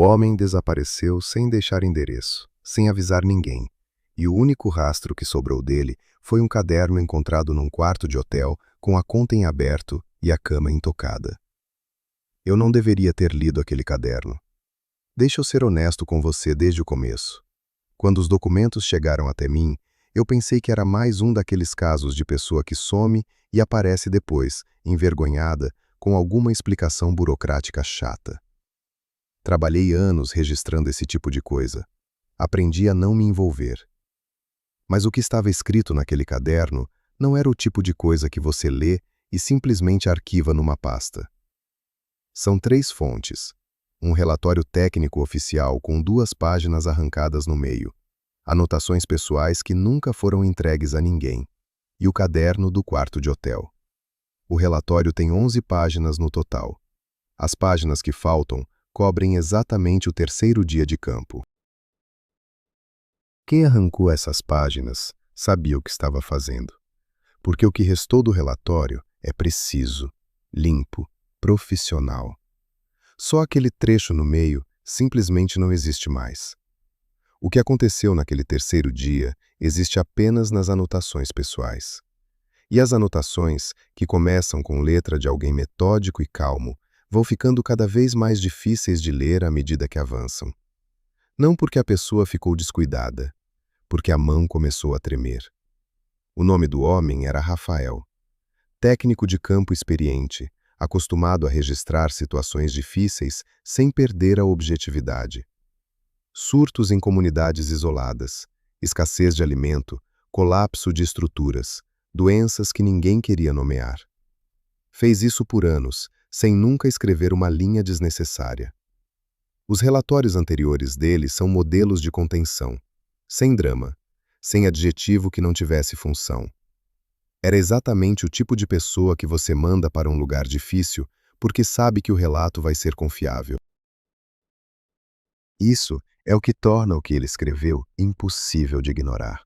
homem desapareceu sem deixar endereço, sem avisar ninguém, e o único rastro que sobrou dele foi um caderno encontrado num quarto de hotel com a conta em aberto e a cama intocada. Eu não deveria ter lido aquele caderno. Deixa eu ser honesto com você desde o começo. Quando os documentos chegaram até mim, eu pensei que era mais um daqueles casos de pessoa que some e aparece depois, envergonhada, com alguma explicação burocrática chata. Trabalhei anos registrando esse tipo de coisa. Aprendi a não me envolver. Mas o que estava escrito naquele caderno não era o tipo de coisa que você lê e simplesmente arquiva numa pasta. São 3 fontes. Um relatório técnico oficial com 2 páginas arrancadas no meio, anotações pessoais que nunca foram entregues a ninguém, e o caderno do quarto de hotel. O relatório tem 11 páginas no total. As páginas que faltam cobrem exatamente o 3º dia de campo. Quem arrancou essas páginas sabia o que estava fazendo, porque o que restou do relatório é preciso, limpo, profissional. Só aquele trecho no meio simplesmente não existe mais. O que aconteceu naquele 3º dia existe apenas nas anotações pessoais. E as anotações, que começam com letra de alguém metódico e calmo, vão ficando cada vez mais difíceis de ler à medida que avançam. Não porque a pessoa ficou descuidada, porque a mão começou a tremer. O nome do homem era Rafael, técnico de campo experiente, acostumado a registrar situações difíceis sem perder a objetividade. Surtos em comunidades isoladas, escassez de alimento, colapso de estruturas, doenças que ninguém queria nomear. Fez isso por anos, sem nunca escrever uma linha desnecessária. Os relatórios anteriores dele são modelos de contenção, sem drama, sem adjetivo que não tivesse função. Era exatamente o tipo de pessoa que você manda para um lugar difícil porque sabe que o relato vai ser confiável. Isso é o que torna o que ele escreveu impossível de ignorar.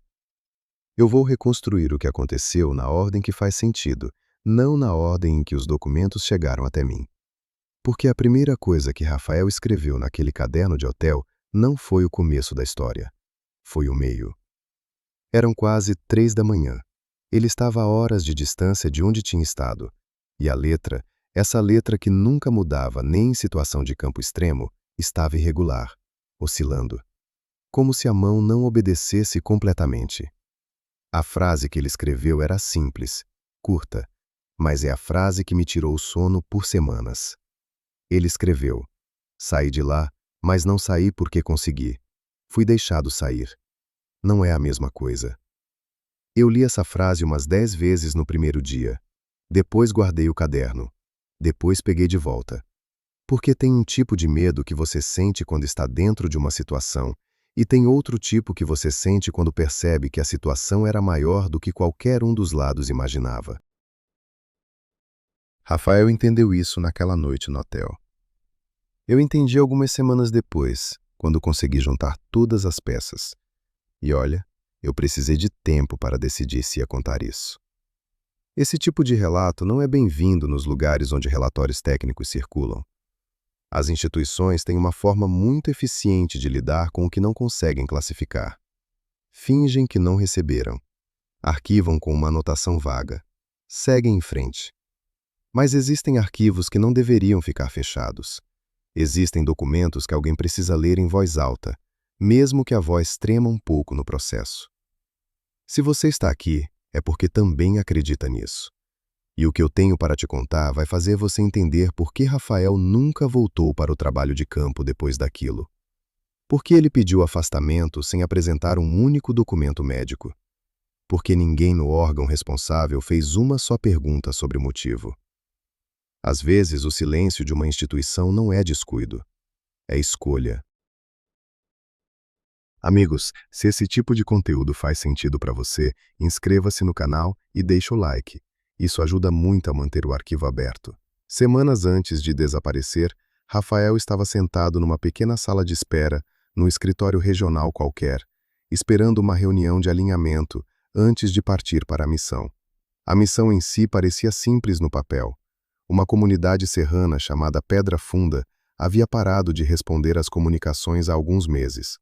Eu vou reconstruir o que aconteceu na ordem que faz sentido, não na ordem em que os documentos chegaram até mim. Porque a primeira coisa que Rafael escreveu naquele caderno de hotel não foi o começo da história, foi o meio. Eram quase 3 da manhã. Ele estava a horas de distância de onde tinha estado, e a letra, essa letra que nunca mudava nem em situação de campo extremo, estava irregular, oscilando, como se a mão não obedecesse completamente. A frase que ele escreveu era simples, curta, mas é a frase que me tirou o sono por semanas. Ele escreveu: saí de lá, mas não saí porque consegui. Fui deixado sair. Não é a mesma coisa. Eu li essa frase umas 10 vezes no primeiro dia. Depois guardei o caderno. Depois peguei de volta. Porque tem um tipo de medo que você sente quando está dentro de uma situação, e tem outro tipo que você sente quando percebe que a situação era maior do que qualquer um dos lados imaginava. Rafael entendeu isso naquela noite no hotel. Eu entendi algumas semanas depois, quando consegui juntar todas as peças. E olha, eu precisei de tempo para decidir se ia contar isso. Esse tipo de relato não é bem-vindo nos lugares onde relatórios técnicos circulam. As instituições têm uma forma muito eficiente de lidar com o que não conseguem classificar. Fingem que não receberam. Arquivam com uma anotação vaga. Seguem em frente. Mas existem arquivos que não deveriam ficar fechados. Existem documentos que alguém precisa ler em voz alta, mesmo que a voz trema um pouco no processo. Se você está aqui, é porque também acredita nisso. E o que eu tenho para te contar vai fazer você entender por que Rafael nunca voltou para o trabalho de campo depois daquilo. Por que ele pediu afastamento sem apresentar um único documento médico? Porque ninguém no órgão responsável fez uma só pergunta sobre o motivo. Às vezes, o silêncio de uma instituição não é descuido, é escolha. Amigos, se esse tipo de conteúdo faz sentido para você, inscreva-se no canal e deixe o like. Isso ajuda muito a manter o arquivo aberto. Semanas antes de desaparecer, Rafael estava sentado numa pequena sala de espera, num escritório regional qualquer, esperando uma reunião de alinhamento antes de partir para a missão. A missão em si parecia simples no papel. Uma comunidade serrana chamada Pedra Funda havia parado de responder às comunicações há alguns meses.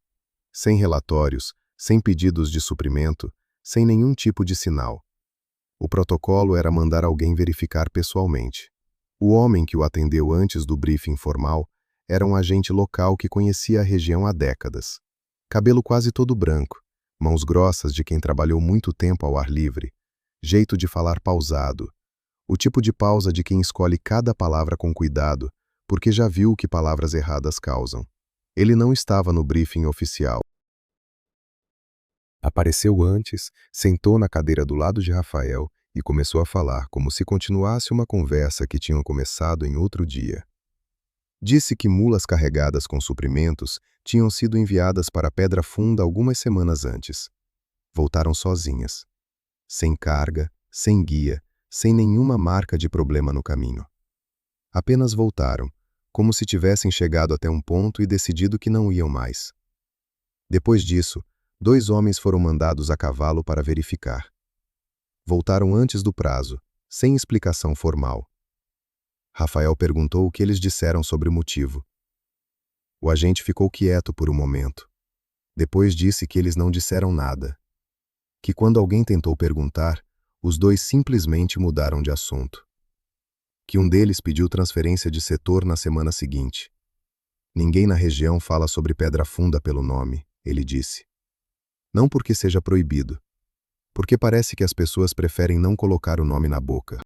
Sem relatórios, sem pedidos de suprimento, sem nenhum tipo de sinal. O protocolo era mandar alguém verificar pessoalmente. O homem que o atendeu antes do briefing formal era um agente local que conhecia a região há décadas. Cabelo quase todo branco, mãos grossas de quem trabalhou muito tempo ao ar livre, jeito de falar pausado, o tipo de pausa de quem escolhe cada palavra com cuidado, porque já viu o que palavras erradas causam. Ele não estava no briefing oficial. Apareceu antes, sentou na cadeira do lado de Rafael e começou a falar como se continuasse uma conversa que tinham começado em outro dia. Disse que mulas carregadas com suprimentos tinham sido enviadas para Pedra Funda algumas semanas antes. Voltaram sozinhas, sem carga, sem guia, sem nenhuma marca de problema no caminho. Apenas voltaram, como se tivessem chegado até um ponto e decidido que não iam mais. Depois disso, 2 homens foram mandados a cavalo para verificar. Voltaram antes do prazo, sem explicação formal. Rafael perguntou o que eles disseram sobre o motivo. O agente ficou quieto por um momento. Depois disse que eles não disseram nada. Que quando alguém tentou perguntar, os 2 simplesmente mudaram de assunto. Que um deles pediu transferência de setor na semana seguinte. Ninguém na região fala sobre Pedra Funda pelo nome, ele disse. Não porque seja proibido, porque parece que as pessoas preferem não colocar o nome na boca.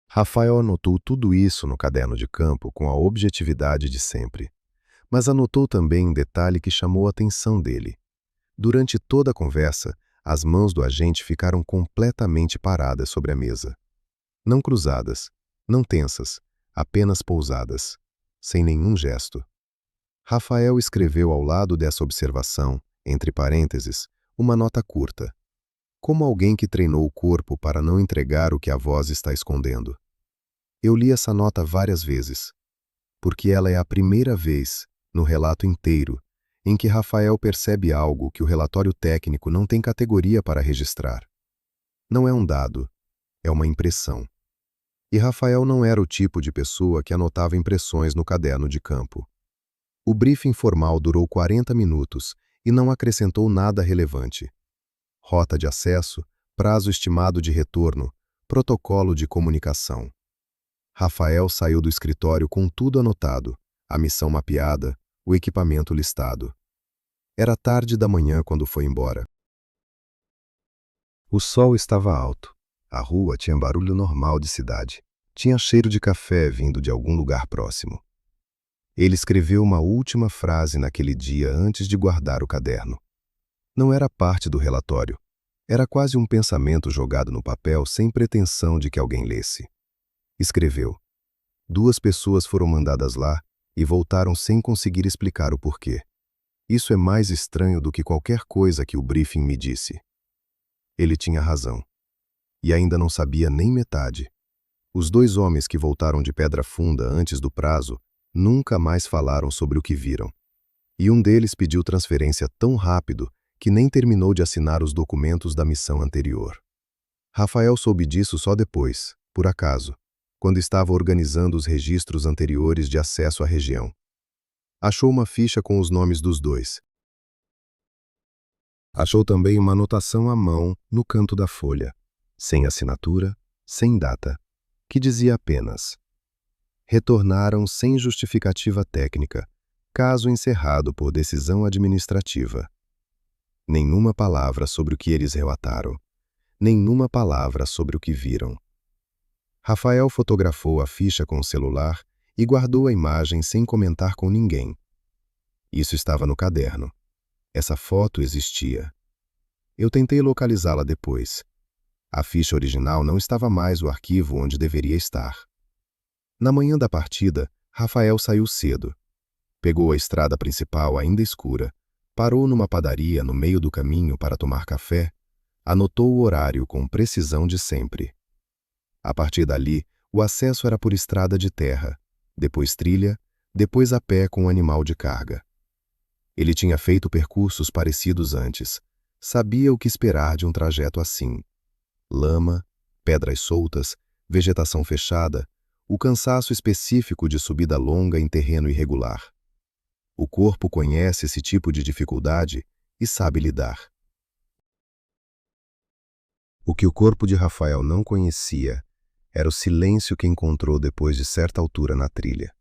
Rafael anotou tudo isso no caderno de campo com a objetividade de sempre, mas anotou também um detalhe que chamou a atenção dele. Durante toda a conversa, as mãos do agente ficaram completamente paradas sobre a mesa. Não cruzadas, não tensas, apenas pousadas, sem nenhum gesto. Rafael escreveu ao lado dessa observação, entre parênteses, uma nota curta. Como alguém que treinou o corpo para não entregar o que a voz está escondendo. Eu li essa nota várias vezes, porque ela é a primeira vez, no relato inteiro, em que Rafael percebe algo que o relatório técnico não tem categoria para registrar. Não é um dado, é uma impressão. E Rafael não era o tipo de pessoa que anotava impressões no caderno de campo. O briefing formal durou 40 minutos e não acrescentou nada relevante. Rota de acesso, prazo estimado de retorno, protocolo de comunicação. Rafael saiu do escritório com tudo anotado, a missão mapeada, o equipamento listado. Era tarde da manhã quando foi embora. O sol estava alto. A rua tinha barulho normal de cidade. Tinha cheiro de café vindo de algum lugar próximo. Ele escreveu uma última frase naquele dia antes de guardar o caderno. Não era parte do relatório. Era quase um pensamento jogado no papel sem pretensão de que alguém lesse. Escreveu. 2 pessoas foram mandadas lá e voltaram sem conseguir explicar o porquê. Isso é mais estranho do que qualquer coisa que o briefing me disse. Ele tinha razão. E ainda não sabia nem metade. Os 2 homens que voltaram de Pedra Funda antes do prazo nunca mais falaram sobre o que viram. E um deles pediu transferência tão rápido que nem terminou de assinar os documentos da missão anterior. Rafael soube disso só depois, por acaso, quando estava organizando os registros anteriores de acesso à região. Achou uma ficha com os nomes dos 2. Achou também uma anotação à mão no canto da folha, sem assinatura, sem data, que dizia apenas: retornaram sem justificativa técnica, caso encerrado por decisão administrativa. Nenhuma palavra sobre o que eles relataram, nenhuma palavra sobre o que viram. Rafael fotografou a ficha com o celular e guardou a imagem sem comentar com ninguém. Isso estava no caderno. Essa foto existia. Eu tentei localizá-la depois. A ficha original não estava mais no arquivo onde deveria estar. Na manhã da partida, Rafael saiu cedo. Pegou a estrada principal ainda escura, parou numa padaria no meio do caminho para tomar café, anotou o horário com precisão de sempre. A partir dali, o acesso era por estrada de terra, depois trilha, depois a pé com um animal de carga. Ele tinha feito percursos parecidos antes, sabia o que esperar de um trajeto assim. Lama, pedras soltas, vegetação fechada, o cansaço específico de subida longa em terreno irregular. O corpo conhece esse tipo de dificuldade e sabe lidar. O que o corpo de Rafael não conhecia era o silêncio que encontrou depois de certa altura na trilha.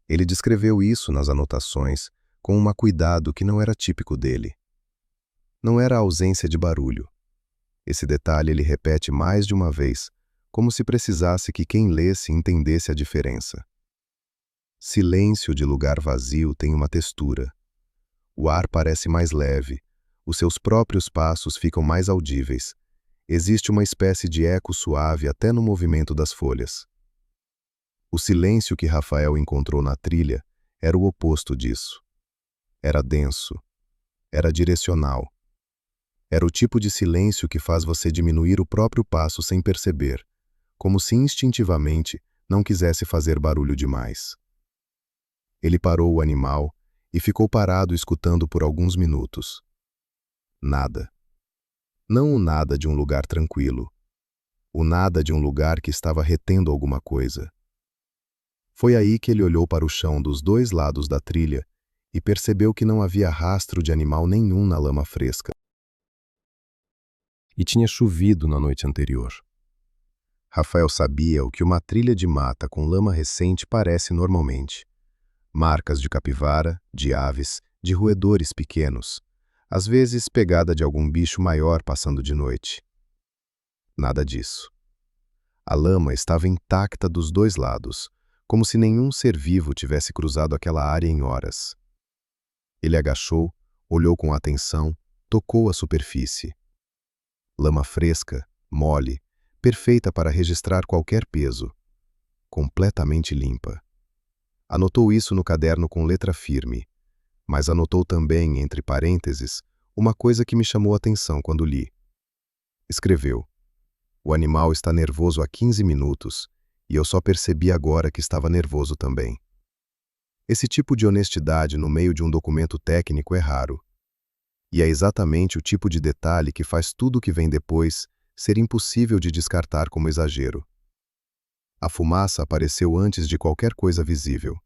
Ele descreveu isso nas anotações com um cuidado que não era típico dele. Não era a ausência de barulho. Esse detalhe ele repete mais de uma vez, como se precisasse que quem lesse entendesse a diferença. Silêncio de lugar vazio tem uma textura. O ar parece mais leve, os seus próprios passos ficam mais audíveis. Existe uma espécie de eco suave até no movimento das folhas. O silêncio que Rafael encontrou na trilha era o oposto disso. Era denso. Era direcional. Era o tipo de silêncio que faz você diminuir o próprio passo sem perceber, como se instintivamente não quisesse fazer barulho demais. Ele parou o animal e ficou parado escutando por alguns minutos. Nada. Não o nada de um lugar tranquilo. O nada de um lugar que estava retendo alguma coisa. Foi aí que ele olhou para o chão dos dois lados da trilha e percebeu que não havia rastro de animal nenhum na lama fresca. E tinha chovido na noite anterior. Rafael sabia o que uma trilha de mata com lama recente parece normalmente. Marcas de capivara, de aves, de roedores pequenos, às vezes pegada de algum bicho maior passando de noite. Nada disso. A lama estava intacta dos dois lados, como se nenhum ser vivo tivesse cruzado aquela área em horas. Ele agachou, olhou com atenção, tocou a superfície. Lama fresca, mole, perfeita para registrar qualquer peso. Completamente limpa. Anotou isso no caderno com letra firme, mas anotou também, entre parênteses, uma coisa que me chamou a atenção quando li. Escreveu: "O animal está nervoso há 15 minutos e eu só percebi agora que estava nervoso também." Esse tipo de honestidade no meio de um documento técnico é raro. E é exatamente o tipo de detalhe que faz tudo o que vem depois ser impossível de descartar como exagero. A fumaça apareceu antes de qualquer coisa visível.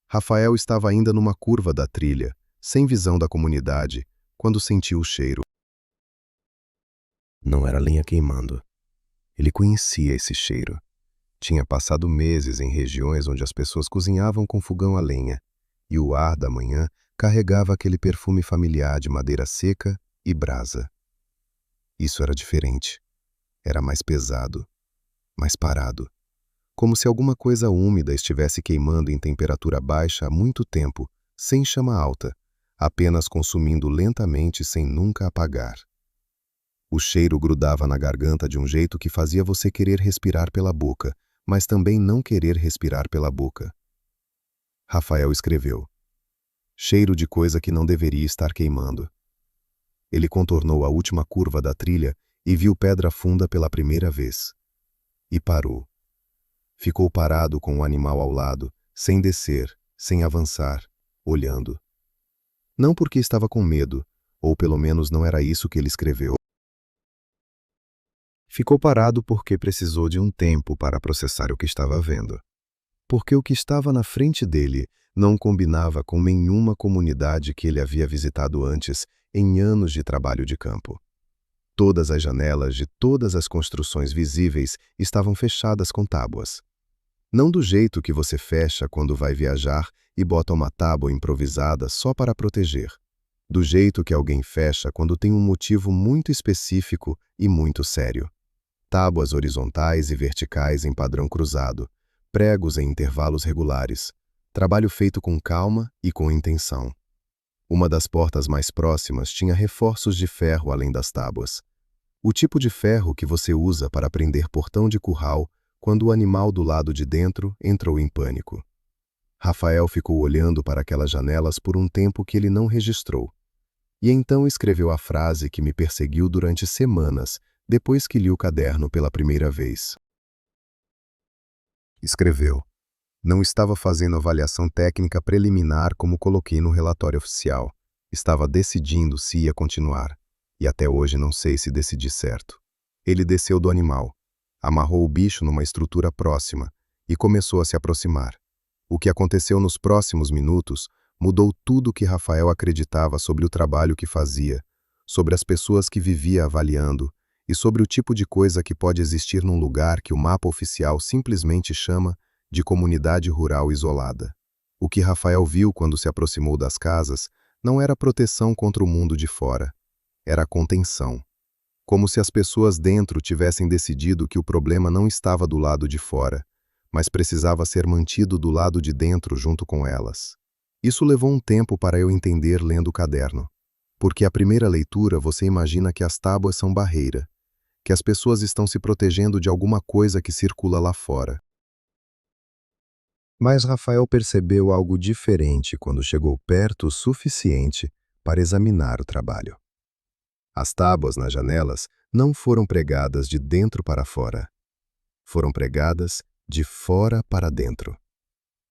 Rafael estava ainda numa curva da trilha, sem visão da comunidade, quando sentiu o cheiro. Não era lenha queimando. Ele conhecia esse cheiro. Tinha passado meses em regiões onde as pessoas cozinhavam com fogão a lenha, e o ar da manhã carregava aquele perfume familiar de madeira seca e brasa. Isso era diferente. Era mais pesado, mais parado. Como se alguma coisa úmida estivesse queimando em temperatura baixa há muito tempo, sem chama alta, apenas consumindo lentamente sem nunca apagar. O cheiro grudava na garganta de um jeito que fazia você querer respirar pela boca, mas também não querer respirar pela boca. Rafael escreveu: "Cheiro de coisa que não deveria estar queimando." Ele contornou a última curva da trilha e viu Pedra Funda pela primeira vez. E parou. Ficou parado com o animal ao lado, sem descer, sem avançar, olhando. Não porque estava com medo, ou pelo menos não era isso que ele escreveu. Ficou parado porque precisou de um tempo para processar o que estava vendo. Porque o que estava na frente dele não combinava com nenhuma comunidade que ele havia visitado antes em anos de trabalho de campo. Todas as janelas de todas as construções visíveis estavam fechadas com tábuas. Não do jeito que você fecha quando vai viajar e bota uma tábua improvisada só para proteger. Do jeito que alguém fecha quando tem um motivo muito específico e muito sério. Tábuas horizontais e verticais em padrão cruzado, pregos em intervalos regulares, trabalho feito com calma e com intenção. Uma das portas mais próximas tinha reforços de ferro além das tábuas. O tipo de ferro que você usa para prender portão de curral quando o animal do lado de dentro entrou em pânico. Rafael ficou olhando para aquelas janelas por um tempo que ele não registrou. E então escreveu a frase que me perseguiu durante semanas, depois que li o caderno pela primeira vez. Escreveu: "Não estava fazendo avaliação técnica preliminar como coloquei no relatório oficial. Estava decidindo se ia continuar. E até hoje não sei se decidi certo." Ele desceu do animal. Amarrou o bicho numa estrutura próxima e começou a se aproximar. O que aconteceu nos próximos minutos mudou tudo o que Rafael acreditava sobre o trabalho que fazia, sobre as pessoas que vivia avaliando e sobre o tipo de coisa que pode existir num lugar que o mapa oficial simplesmente chama de comunidade rural isolada. O que Rafael viu quando se aproximou das casas não era proteção contra o mundo de fora, era contenção. Como se as pessoas dentro tivessem decidido que o problema não estava do lado de fora, mas precisava ser mantido do lado de dentro junto com elas. Isso levou um tempo para eu entender lendo o caderno. Porque à primeira leitura você imagina que as tábuas são barreira, que as pessoas estão se protegendo de alguma coisa que circula lá fora. Mas Rafael percebeu algo diferente quando chegou perto o suficiente para examinar o trabalho. As tábuas nas janelas não foram pregadas de dentro para fora. Foram pregadas de fora para dentro.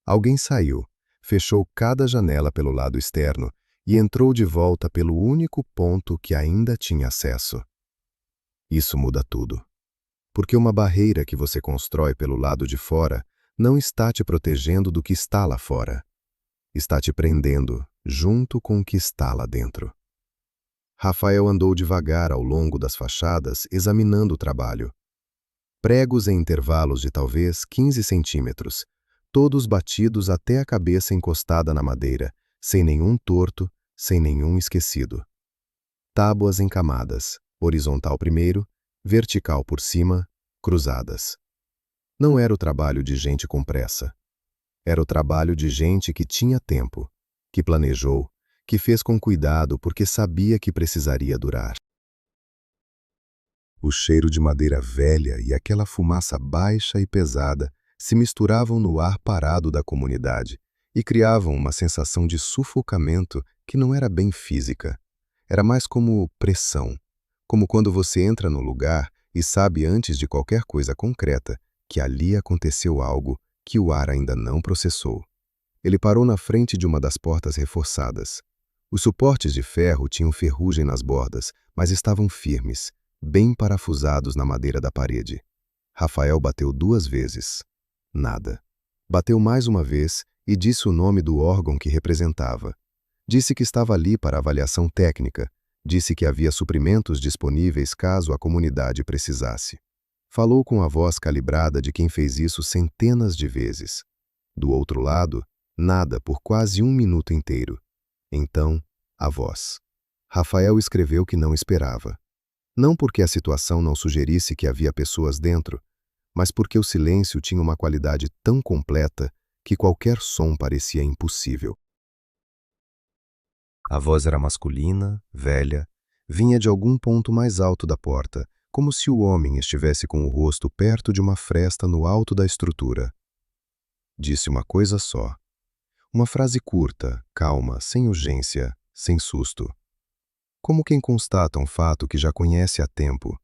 Alguém saiu, fechou cada janela pelo lado externo e entrou de volta pelo único ponto que ainda tinha acesso. Isso muda tudo. Porque uma barreira que você constrói pelo lado de fora não está te protegendo do que está lá fora. Está te prendendo junto com o que está lá dentro. Rafael andou devagar ao longo das fachadas, examinando o trabalho. Pregos em intervalos de talvez 15 centímetros, todos batidos até a cabeça encostada na madeira, sem nenhum torto, sem nenhum esquecido. Tábuas em camadas, horizontal primeiro, vertical por cima, cruzadas. Não era o trabalho de gente com pressa. Era o trabalho de gente que tinha tempo, que planejou, que fez com cuidado porque sabia que precisaria durar. O cheiro de madeira velha e aquela fumaça baixa e pesada se misturavam no ar parado da comunidade e criavam uma sensação de sufocamento que não era bem física. Era mais como pressão, como quando você entra no lugar e sabe antes de qualquer coisa concreta que ali aconteceu algo que o ar ainda não processou. Ele parou na frente de uma das portas reforçadas. Os suportes de ferro tinham ferrugem nas bordas, mas estavam firmes, bem parafusados na madeira da parede. Rafael bateu 2 vezes. Nada. Bateu mais uma vez e disse o nome do órgão que representava. Disse que estava ali para avaliação técnica. Disse que havia suprimentos disponíveis caso a comunidade precisasse. Falou com a voz calibrada de quem fez isso centenas de vezes. Do outro lado, nada por quase 1 minuto inteiro. Então, a voz. Rafael escreveu que não esperava. Não porque a situação não sugerisse que havia pessoas dentro, mas porque o silêncio tinha uma qualidade tão completa que qualquer som parecia impossível. A voz era masculina, velha, vinha de algum ponto mais alto da porta, como se o homem estivesse com o rosto perto de uma fresta no alto da estrutura. Disse uma coisa só. Uma frase curta, calma, sem urgência, sem susto. Como quem constata um fato que já conhece há tempo.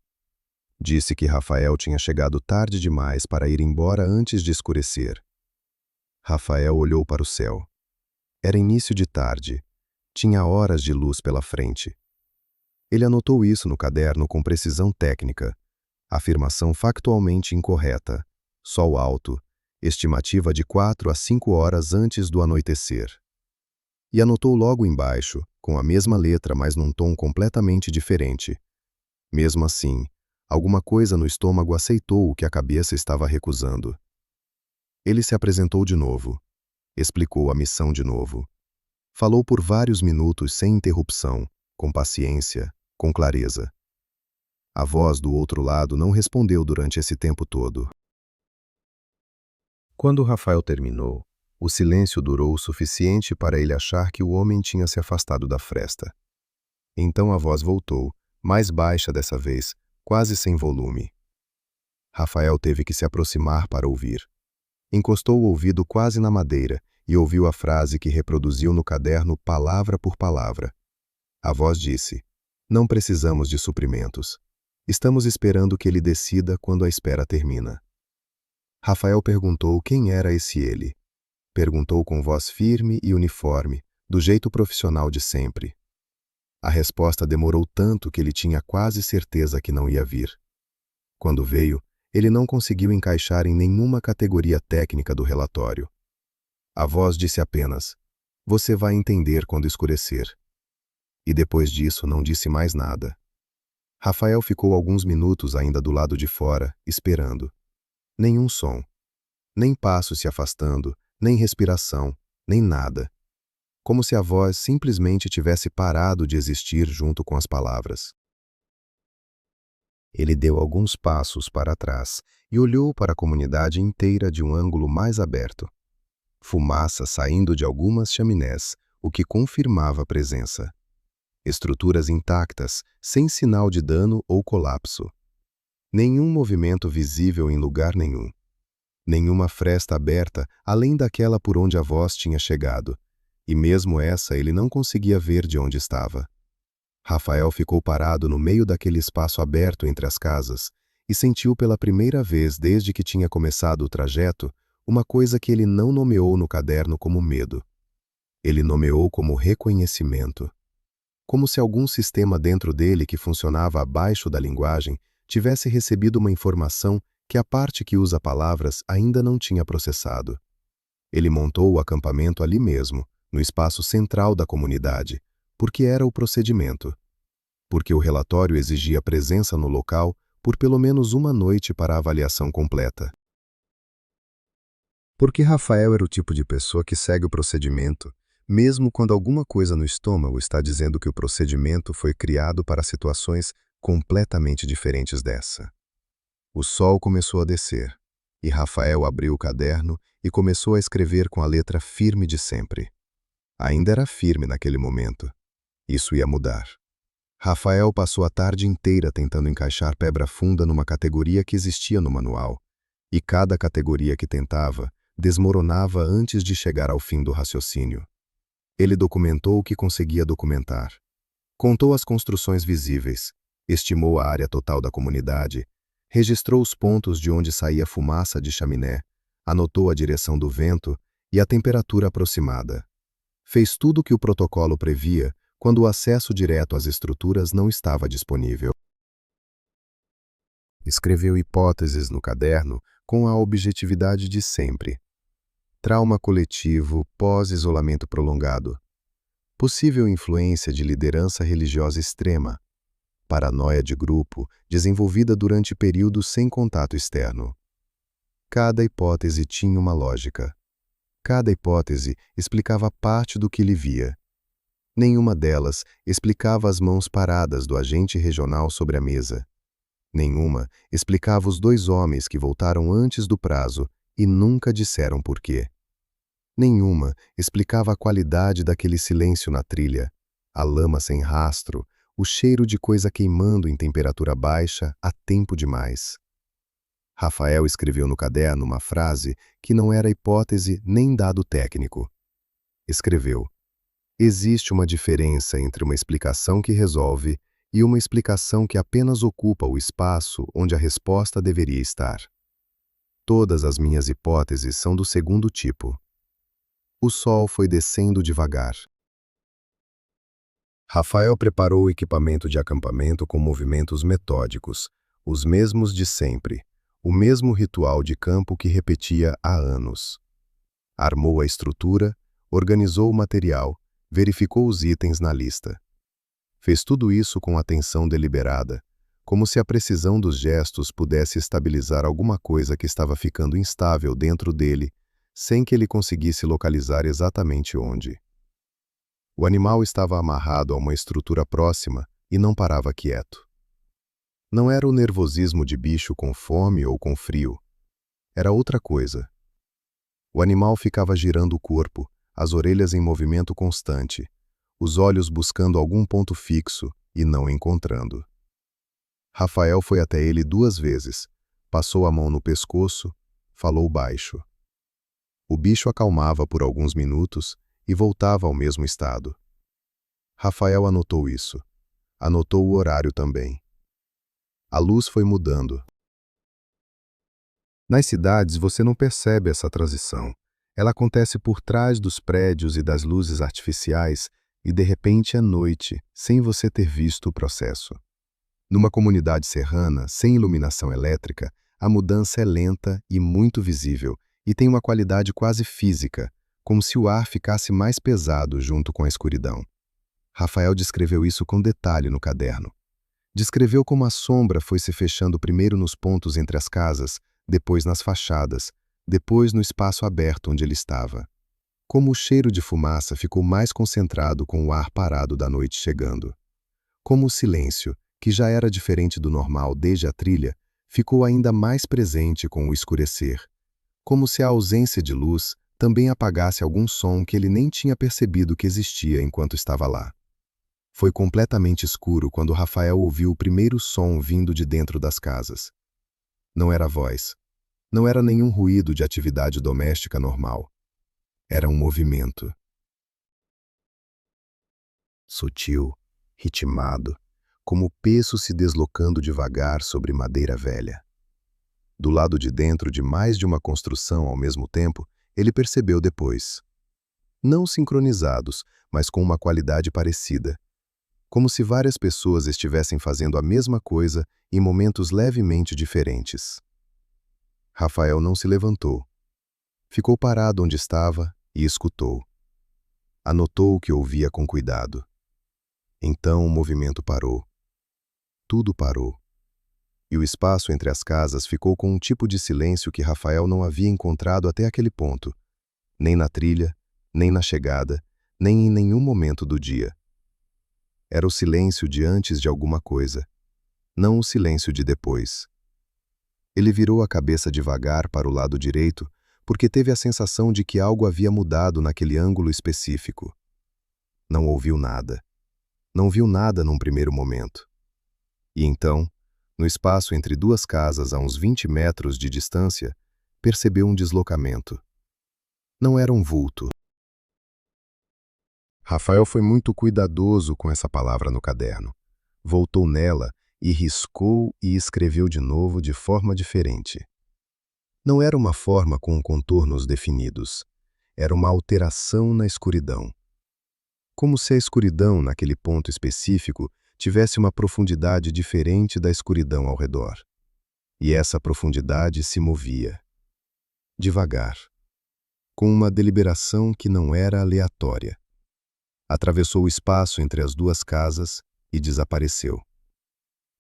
Disse que Rafael tinha chegado tarde demais para ir embora antes de escurecer. Rafael olhou para o céu. Era início de tarde. Tinha horas de luz pela frente. Ele anotou isso no caderno com precisão técnica. Afirmação factualmente incorreta. Sol alto. Estimativa de 4 a 5 horas antes do anoitecer. E anotou logo embaixo, com a mesma letra, mas num tom completamente diferente. Mesmo assim, alguma coisa no estômago aceitou o que a cabeça estava recusando. Ele se apresentou de novo. Explicou a missão de novo. Falou por vários minutos sem interrupção, com paciência, com clareza. A voz do outro lado não respondeu durante esse tempo todo. Quando Rafael terminou, o silêncio durou o suficiente para ele achar que o homem tinha se afastado da fresta. Então a voz voltou, mais baixa dessa vez, quase sem volume. Rafael teve que se aproximar para ouvir. Encostou o ouvido quase na madeira e ouviu a frase que reproduziu no caderno palavra por palavra. A voz disse: "Não precisamos de suprimentos. Estamos esperando que ele decida quando a espera termina." Rafael perguntou quem era esse ele. Perguntou com voz firme e uniforme, do jeito profissional de sempre. A resposta demorou tanto que ele tinha quase certeza que não ia vir. Quando veio, Ele não conseguiu encaixar em nenhuma categoria técnica do relatório. A voz disse apenas: "Você vai entender quando escurecer." E depois disso não disse mais nada. Rafael ficou alguns minutos ainda do lado de fora, esperando. Nenhum som. Nem passo se afastando, nem respiração, nem nada. Como se a voz simplesmente tivesse parado de existir junto com as palavras. Ele deu alguns passos para trás e olhou para a comunidade inteira de um ângulo mais aberto. Fumaça saindo de algumas chaminés, o que confirmava a presença. Estruturas intactas, sem sinal de dano ou colapso. Nenhum movimento visível em lugar nenhum. Nenhuma fresta aberta além daquela por onde a voz tinha chegado, e mesmo essa ele não conseguia ver de onde estava. Rafael ficou parado no meio daquele espaço aberto entre as casas e sentiu pela primeira vez desde que tinha começado o trajeto uma coisa que ele não nomeou no caderno como medo. Ele nomeou como reconhecimento. Como se algum sistema dentro dele que funcionava abaixo da linguagem tivesse recebido uma informação que a parte que usa palavras ainda não tinha processado. Ele montou o acampamento ali mesmo, no espaço central da comunidade, porque era o procedimento. Porque o relatório exigia presença no local por pelo menos uma noite para a avaliação completa. Porque Rafael era o tipo de pessoa que segue o procedimento, mesmo quando alguma coisa no estômago está dizendo que o procedimento foi criado para situações completamente diferentes dessa. O sol começou a descer, e Rafael abriu o caderno e começou a escrever com a letra firme de sempre. Ainda era firme naquele momento. Isso ia mudar. Rafael passou a tarde inteira tentando encaixar Pedra Funda numa categoria que existia no manual, e cada categoria que tentava desmoronava antes de chegar ao fim do raciocínio. Ele documentou o que conseguia documentar. Contou as construções visíveis, estimou a área total da comunidade, registrou os pontos de onde saía fumaça de chaminé, anotou a direção do vento e a temperatura aproximada. Fez tudo o que o protocolo previa quando o acesso direto às estruturas não estava disponível. Escreveu hipóteses no caderno com a objetividade de sempre. Trauma coletivo pós-isolamento prolongado. Possível influência de liderança religiosa extrema. Paranoia de grupo desenvolvida durante períodos sem contato externo. Cada hipótese tinha uma lógica. Cada hipótese explicava parte do que ele via. Nenhuma delas explicava as mãos paradas do agente regional sobre a mesa. Nenhuma explicava os 2 homens que voltaram antes do prazo e nunca disseram por quê. Nenhuma explicava a qualidade daquele silêncio na trilha, a lama sem rastro, o cheiro de coisa queimando em temperatura baixa há tempo demais. Rafael escreveu no caderno uma frase que não era hipótese nem dado técnico. Escreveu: "Existe uma diferença entre uma explicação que resolve e uma explicação que apenas ocupa o espaço onde a resposta deveria estar. Todas as minhas hipóteses são do segundo tipo." O sol foi descendo devagar. Rafael preparou o equipamento de acampamento com movimentos metódicos, os mesmos de sempre, o mesmo ritual de campo que repetia há anos. Armou a estrutura, organizou o material, verificou os itens na lista. Fez tudo isso com atenção deliberada, como se a precisão dos gestos pudesse estabilizar alguma coisa que estava ficando instável dentro dele, sem que ele conseguisse localizar exatamente onde. O animal estava amarrado a uma estrutura próxima e não parava quieto. Não era o nervosismo de bicho com fome ou com frio. Era outra coisa. O animal ficava girando o corpo, as orelhas em movimento constante, os olhos buscando algum ponto fixo e não encontrando. Rafael foi até ele 2 vezes, passou a mão no pescoço, falou baixo. O bicho acalmava por alguns minutos e voltava ao mesmo estado. Rafael anotou isso. Anotou o horário também. A luz foi mudando. Nas cidades você não percebe essa transição. Ela acontece por trás dos prédios e das luzes artificiais e de repente é noite, sem você ter visto o processo. Numa comunidade serrana, sem iluminação elétrica, a mudança é lenta e muito visível, e tem uma qualidade quase física, como se o ar ficasse mais pesado junto com a escuridão. Rafael descreveu isso com detalhe no caderno. Descreveu como a sombra foi se fechando primeiro nos pontos entre as casas, depois nas fachadas, depois no espaço aberto onde ele estava. Como o cheiro de fumaça ficou mais concentrado com o ar parado da noite chegando. Como o silêncio, que já era diferente do normal desde a trilha, ficou ainda mais presente com o escurecer. Como se a ausência de luz também apagasse algum som que ele nem tinha percebido que existia enquanto estava lá. Foi completamente escuro quando Rafael ouviu o primeiro som vindo de dentro das casas. Não era voz. Não era nenhum ruído de atividade doméstica normal. Era um movimento. Sutil, ritmado, como peso se deslocando devagar sobre madeira velha. Do lado de dentro de mais de uma construção ao mesmo tempo, ele percebeu depois. Não sincronizados, mas com uma qualidade parecida. Como se várias pessoas estivessem fazendo a mesma coisa em momentos levemente diferentes. Rafael não se levantou. Ficou parado onde estava e escutou. Anotou o que ouvia com cuidado. Então o movimento parou. Tudo parou. E o espaço entre as casas ficou com um tipo de silêncio que Rafael não havia encontrado até aquele ponto, nem na trilha, nem na chegada, nem em nenhum momento do dia. Era o silêncio de antes de alguma coisa, não o silêncio de depois. Ele virou a cabeça devagar para o lado direito, porque teve a sensação de que algo havia mudado naquele ângulo específico. Não ouviu nada. Não viu nada num primeiro momento. E então, no espaço entre duas casas a uns 20 metros de distância, percebeu um deslocamento. Não era um vulto. Rafael foi muito cuidadoso com essa palavra no caderno. Voltou nela e riscou e escreveu de novo de forma diferente. Não era uma forma com contornos definidos. Era uma alteração na escuridão. Como se a escuridão, naquele ponto específico, tivesse uma profundidade diferente da escuridão ao redor. E essa profundidade se movia. Devagar. Com uma deliberação que não era aleatória. Atravessou o espaço entre as duas casas e desapareceu.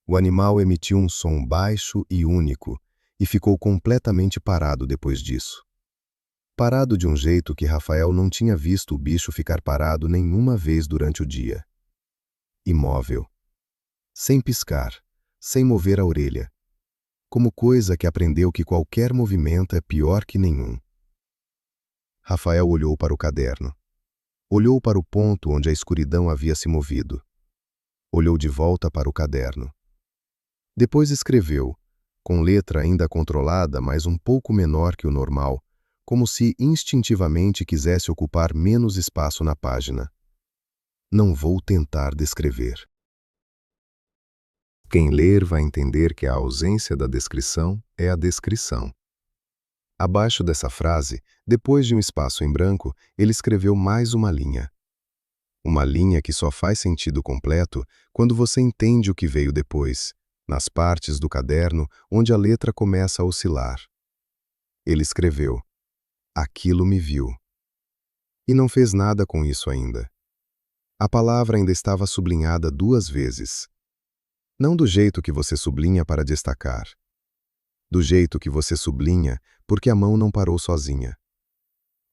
O animal emitiu um som baixo e único e ficou completamente parado depois disso. Parado de um jeito que Rafael não tinha visto o bicho ficar parado nenhuma vez durante o dia. Imóvel. Sem piscar, sem mover a orelha. Como coisa que aprendeu que qualquer movimento é pior que nenhum. Rafael olhou para o caderno. Olhou para o ponto onde a escuridão havia se movido. Olhou de volta para o caderno. Depois escreveu, com letra ainda controlada, mas um pouco menor que o normal, como se instintivamente quisesse ocupar menos espaço na página. Não vou tentar descrever. Quem ler vai entender que a ausência da descrição é a descrição. Abaixo dessa frase, depois de um espaço em branco, ele escreveu mais uma linha. Uma linha que só faz sentido completo quando você entende o que veio depois, nas partes do caderno onde a letra começa a oscilar. Ele escreveu: "Aquilo me viu." E não fez nada com isso ainda. A palavra ainda estava sublinhada 2 vezes. Não do jeito que você sublinha para destacar. Do jeito que você sublinha porque a mão não parou sozinha.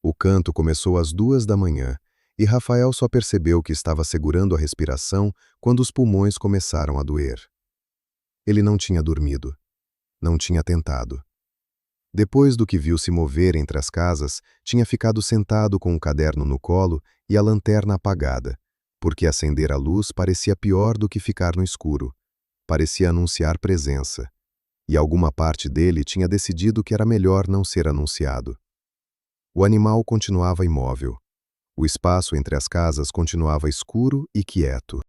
O canto começou às 2 da manhã e Rafael só percebeu que estava segurando a respiração quando os pulmões começaram a doer. Ele não tinha dormido. Não tinha tentado. Depois do que viu se mover entre as casas, tinha ficado sentado com o caderno no colo e a lanterna apagada, porque acender a luz parecia pior do que ficar no escuro. Parecia anunciar presença. E alguma parte dele tinha decidido que era melhor não ser anunciado. O animal continuava imóvel. O espaço entre as casas continuava escuro e quieto.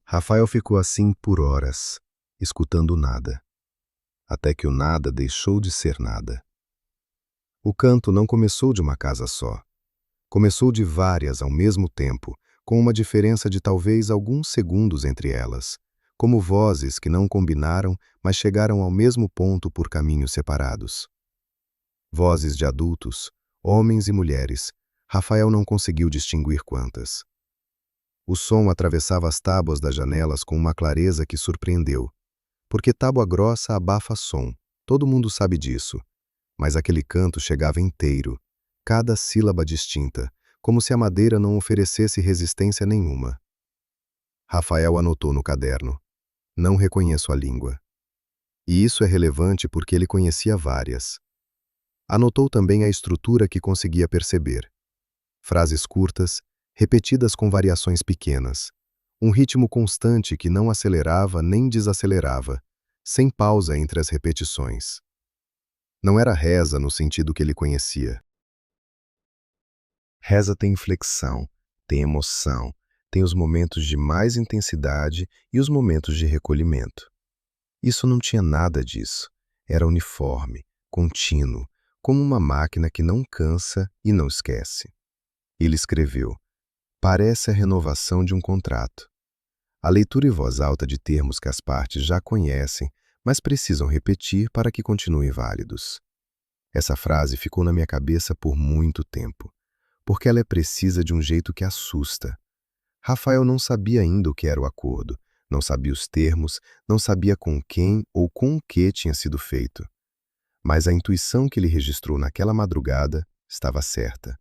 Rafael ficou assim por horas, escutando nada. Até que o nada deixou de ser nada. O canto não começou de uma casa só. Começou de várias ao mesmo tempo, com uma diferença de talvez alguns segundos entre elas, como vozes que não combinaram, mas chegaram ao mesmo ponto por caminhos separados. Vozes de adultos, homens e mulheres, Rafael não conseguiu distinguir quantas. O som atravessava as tábuas das janelas com uma clareza que surpreendeu, porque tábua grossa abafa som, todo mundo sabe disso, mas aquele canto chegava inteiro, cada sílaba distinta, como se a madeira não oferecesse resistência nenhuma. Rafael anotou no caderno: "Não reconheço a língua." E isso é relevante porque ele conhecia várias. Anotou também a estrutura que conseguia perceber. Frases curtas, repetidas com variações pequenas. Um ritmo constante que não acelerava nem desacelerava, sem pausa entre as repetições. Não era reza no sentido que ele conhecia. Reza tem inflexão, tem emoção, tem os momentos de mais intensidade e os momentos de recolhimento. Isso não tinha nada disso. Era uniforme, contínuo, como uma máquina que não cansa e não esquece. Ele escreveu: "Parece a renovação de um contrato." A leitura em voz alta de termos que as partes já conhecem, mas precisam repetir para que continuem válidos. Essa frase ficou na minha cabeça por muito tempo, porque ela é precisa de um jeito que assusta. Rafael não sabia ainda o que era o acordo, não sabia os termos, não sabia com quem ou com o que tinha sido feito. Mas a intuição que ele registrou naquela madrugada estava certa,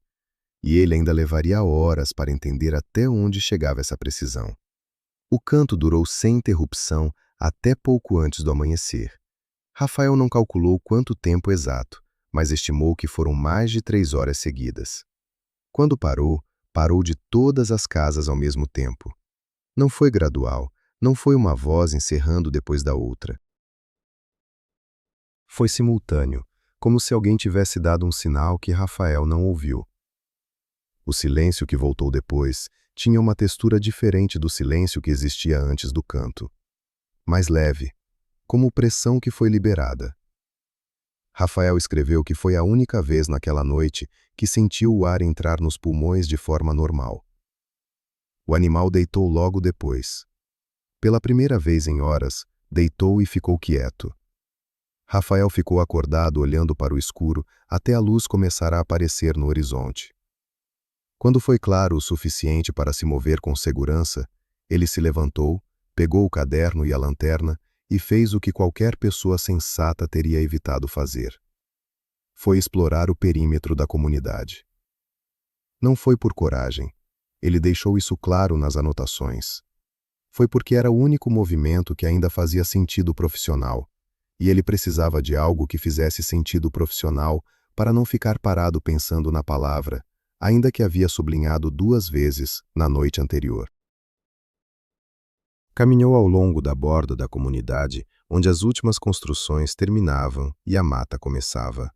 e ele ainda levaria horas para entender até onde chegava essa precisão. O canto durou sem interrupção até pouco antes do amanhecer. Rafael não calculou quanto tempo exato, mas estimou que foram mais de 3 horas seguidas. Quando parou, parou de todas as casas ao mesmo tempo. Não foi gradual, não foi uma voz encerrando depois da outra. Foi simultâneo, como se alguém tivesse dado um sinal que Rafael não ouviu. O silêncio que voltou depois tinha uma textura diferente do silêncio que existia antes do canto. Mais leve, como pressão que foi liberada. Rafael escreveu que foi a única vez naquela noite que sentiu o ar entrar nos pulmões de forma normal. O animal deitou logo depois. Pela primeira vez em horas, deitou e ficou quieto. Rafael ficou acordado olhando para o escuro até a luz começar a aparecer no horizonte. Quando foi claro o suficiente para se mover com segurança, ele se levantou, pegou o caderno e a lanterna e fez o que qualquer pessoa sensata teria evitado fazer. Foi explorar o perímetro da comunidade. Não foi por coragem. Ele deixou isso claro nas anotações. Foi porque era o único movimento que ainda fazia sentido profissional, e ele precisava de algo que fizesse sentido profissional para não ficar parado pensando na palavra, ainda que havia sublinhado 2 vezes na noite anterior. Caminhou ao longo da borda da comunidade, onde as últimas construções terminavam e a mata começava.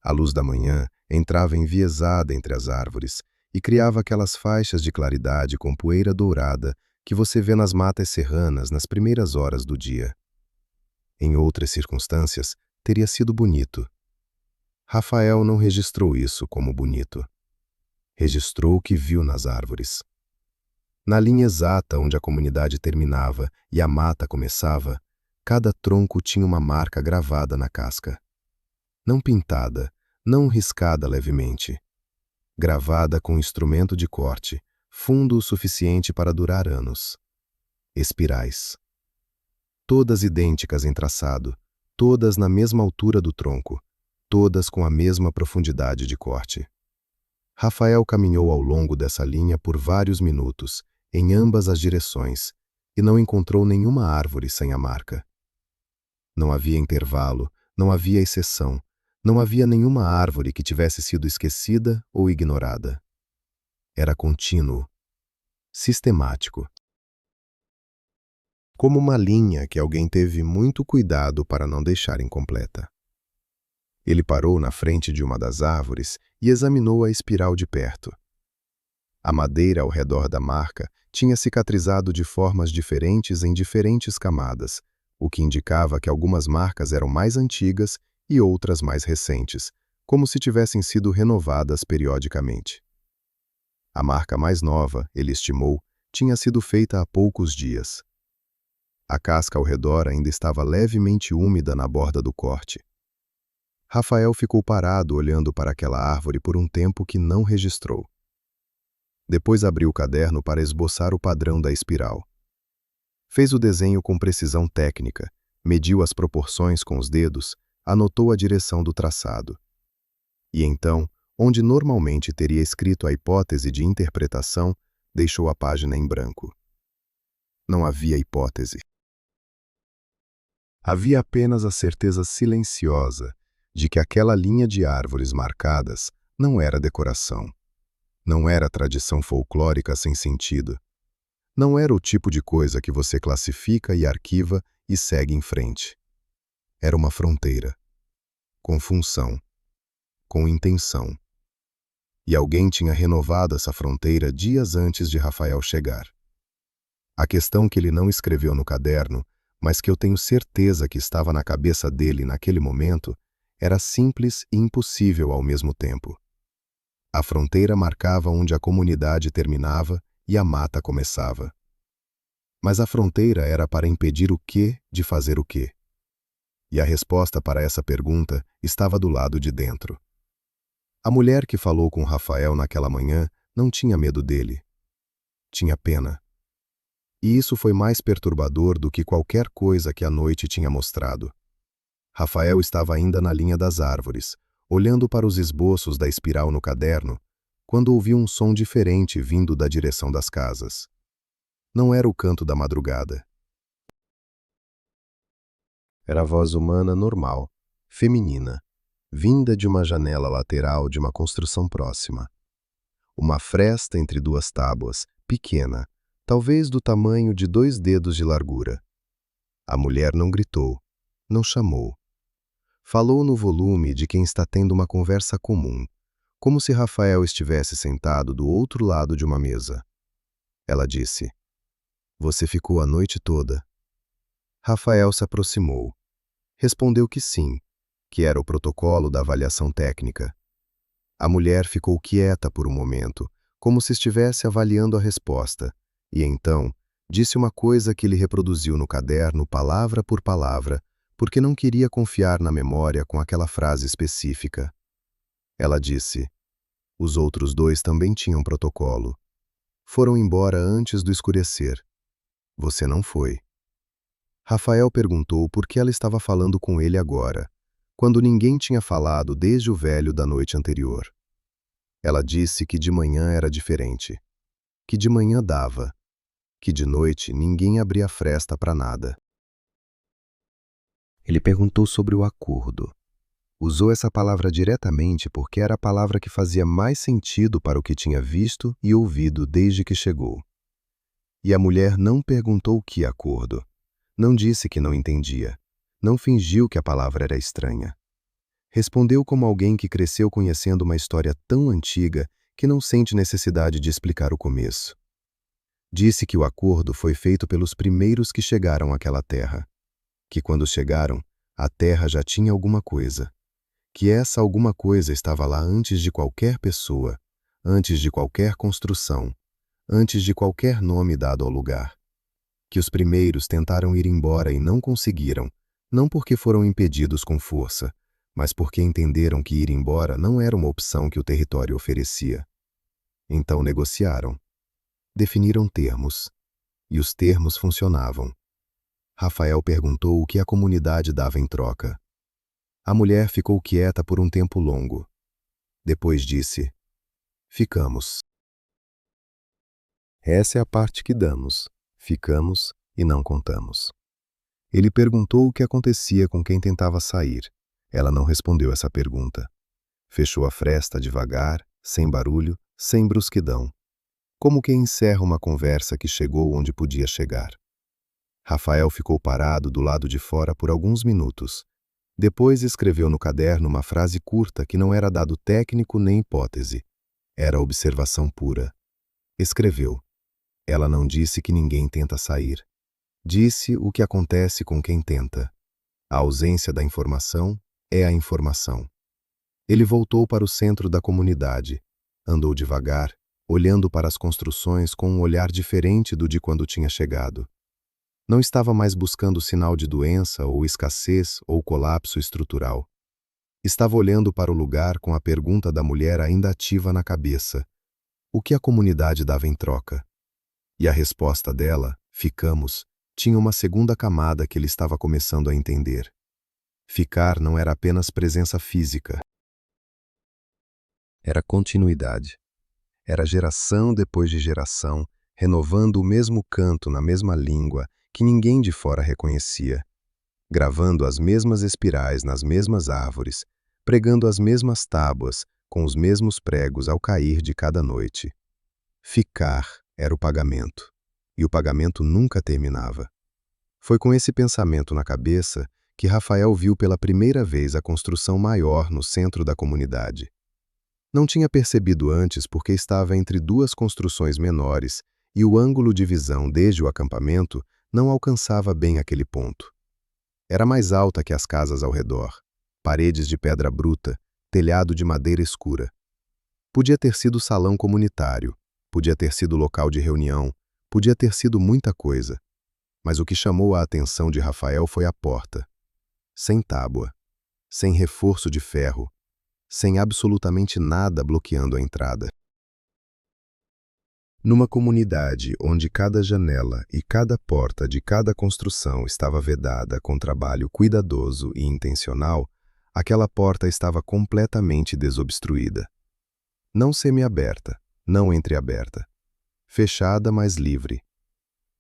A luz da manhã entrava enviesada entre as árvores e criava aquelas faixas de claridade com poeira dourada que você vê nas matas serranas nas primeiras horas do dia. Em outras circunstâncias, teria sido bonito. Rafael não registrou isso como bonito. Registrou o que viu nas árvores. Na linha exata onde a comunidade terminava e a mata começava, cada tronco tinha uma marca gravada na casca. Não pintada, não riscada levemente. Gravada com instrumento de corte, fundo o suficiente para durar anos. Espirais. Todas idênticas em traçado, todas na mesma altura do tronco, todas com a mesma profundidade de corte. Rafael caminhou ao longo dessa linha por vários minutos, em ambas as direções, e não encontrou nenhuma árvore sem a marca. Não havia intervalo, não havia exceção, não havia nenhuma árvore que tivesse sido esquecida ou ignorada. Era contínuo, sistemático. Como uma linha que alguém teve muito cuidado para não deixar incompleta. Ele parou na frente de uma das árvores e examinou a espiral de perto. A madeira ao redor da marca tinha cicatrizado de formas diferentes em diferentes camadas, o que indicava que algumas marcas eram mais antigas e outras mais recentes, como se tivessem sido renovadas periodicamente. A marca mais nova, ele estimou, tinha sido feita há poucos dias. A casca ao redor ainda estava levemente úmida na borda do corte. Rafael ficou parado olhando para aquela árvore por um tempo que não registrou. Depois abriu o caderno para esboçar o padrão da espiral. Fez o desenho com precisão técnica, mediu as proporções com os dedos, anotou a direção do traçado. E então, onde normalmente teria escrito a hipótese de interpretação, deixou a página em branco. Não havia hipótese. Havia apenas a certeza silenciosa de que aquela linha de árvores marcadas não era decoração. Não era tradição folclórica sem sentido. Não era o tipo de coisa que você classifica e arquiva e segue em frente. Era uma fronteira, com função, com intenção. E alguém tinha renovado essa fronteira dias antes de Rafael chegar. A questão que ele não escreveu no caderno, mas que eu tenho certeza que estava na cabeça dele naquele momento, era simples e impossível ao mesmo tempo. A fronteira marcava onde a comunidade terminava e a mata começava. Mas a fronteira era para impedir o quê de fazer o quê? E a resposta para essa pergunta estava do lado de dentro. A mulher que falou com Rafael naquela manhã não tinha medo dele. Tinha pena. E isso foi mais perturbador do que qualquer coisa que a noite tinha mostrado. Rafael estava ainda na linha das árvores, olhando para os esboços da espiral no caderno, quando ouviu um som diferente vindo da direção das casas. Não era o canto da madrugada. Era a voz humana normal, feminina, vinda de uma janela lateral de uma construção próxima. Uma fresta entre duas tábuas, pequena, talvez do tamanho de 2 dedos de largura. A mulher não gritou, não chamou. Falou no volume de quem está tendo uma conversa comum, como se Rafael estivesse sentado do outro lado de uma mesa. Ela disse: "Você ficou a noite toda?" Rafael se aproximou. Respondeu que sim, que era o protocolo da avaliação técnica. A mulher ficou quieta por um momento, como se estivesse avaliando a resposta, e então disse uma coisa que ele reproduziu no caderno palavra por palavra, porque não queria confiar na memória com aquela frase específica. Ela disse: "Os outros 2 também tinham protocolo. Foram embora antes do escurecer. Você não foi." Rafael perguntou por que ela estava falando com ele agora, quando ninguém tinha falado desde o velho da noite anterior. Ela disse que de manhã era diferente, que de manhã dava, que de noite ninguém abria fresta para nada. Ele perguntou sobre o acordo. Usou essa palavra diretamente porque era a palavra que fazia mais sentido para o que tinha visto e ouvido desde que chegou. E a mulher não perguntou que acordo. Não disse que não entendia. Não fingiu que a palavra era estranha. Respondeu como alguém que cresceu conhecendo uma história tão antiga que não sente necessidade de explicar o começo. Disse que o acordo foi feito pelos primeiros que chegaram àquela terra. Que quando chegaram, a terra já tinha alguma coisa. Que essa alguma coisa estava lá antes de qualquer pessoa, antes de qualquer construção, antes de qualquer nome dado ao lugar. Que os primeiros tentaram ir embora e não conseguiram, não porque foram impedidos com força, mas porque entenderam que ir embora não era uma opção que o território oferecia. Então negociaram. Definiram termos. E os termos funcionavam. Rafael perguntou o que a comunidade dava em troca. A mulher ficou quieta por um tempo longo. Depois disse: "Ficamos." Essa é a parte que damos. Ficamos e não contamos. Ele perguntou o que acontecia com quem tentava sair. Ela não respondeu essa pergunta. Fechou a fresta devagar, sem barulho, sem brusquidão. Como quem encerra uma conversa que chegou onde podia chegar. Rafael ficou parado do lado de fora por alguns minutos. Depois escreveu no caderno uma frase curta que não era dado técnico nem hipótese. Era observação pura. Escreveu: "Ela não disse que ninguém tenta sair. Disse o que acontece com quem tenta. A ausência da informação é a informação." Ele voltou para o centro da comunidade. Andou devagar, olhando para as construções com um olhar diferente do de quando tinha chegado. Não estava mais buscando sinal de doença ou escassez ou colapso estrutural. Estava olhando para o lugar com a pergunta da mulher ainda ativa na cabeça: o que a comunidade dava em troca? E a resposta dela, ficamos, tinha uma segunda camada que ele estava começando a entender. Ficar não era apenas presença física. Era continuidade. Era geração depois de geração, renovando o mesmo canto na mesma língua que ninguém de fora reconhecia, gravando as mesmas espirais nas mesmas árvores, pregando as mesmas tábuas com os mesmos pregos ao cair de cada noite. Ficar era o pagamento, e o pagamento nunca terminava. Foi com esse pensamento na cabeça que Rafael viu pela primeira vez a construção maior no centro da comunidade. Não tinha percebido antes porque estava entre duas construções menores e o ângulo de visão desde o acampamento não alcançava bem aquele ponto. Era mais alta que as casas ao redor, paredes de pedra bruta, telhado de madeira escura. Podia ter sido salão comunitário, podia ter sido local de reunião, podia ter sido muita coisa. Mas o que chamou a atenção de Rafael foi a porta. Sem tábua, sem reforço de ferro, sem absolutamente nada bloqueando a entrada. Numa comunidade onde cada janela e cada porta de cada construção estava vedada com trabalho cuidadoso e intencional, aquela porta estava completamente desobstruída. Não semiaberta, não entreaberta. Fechada, mas livre.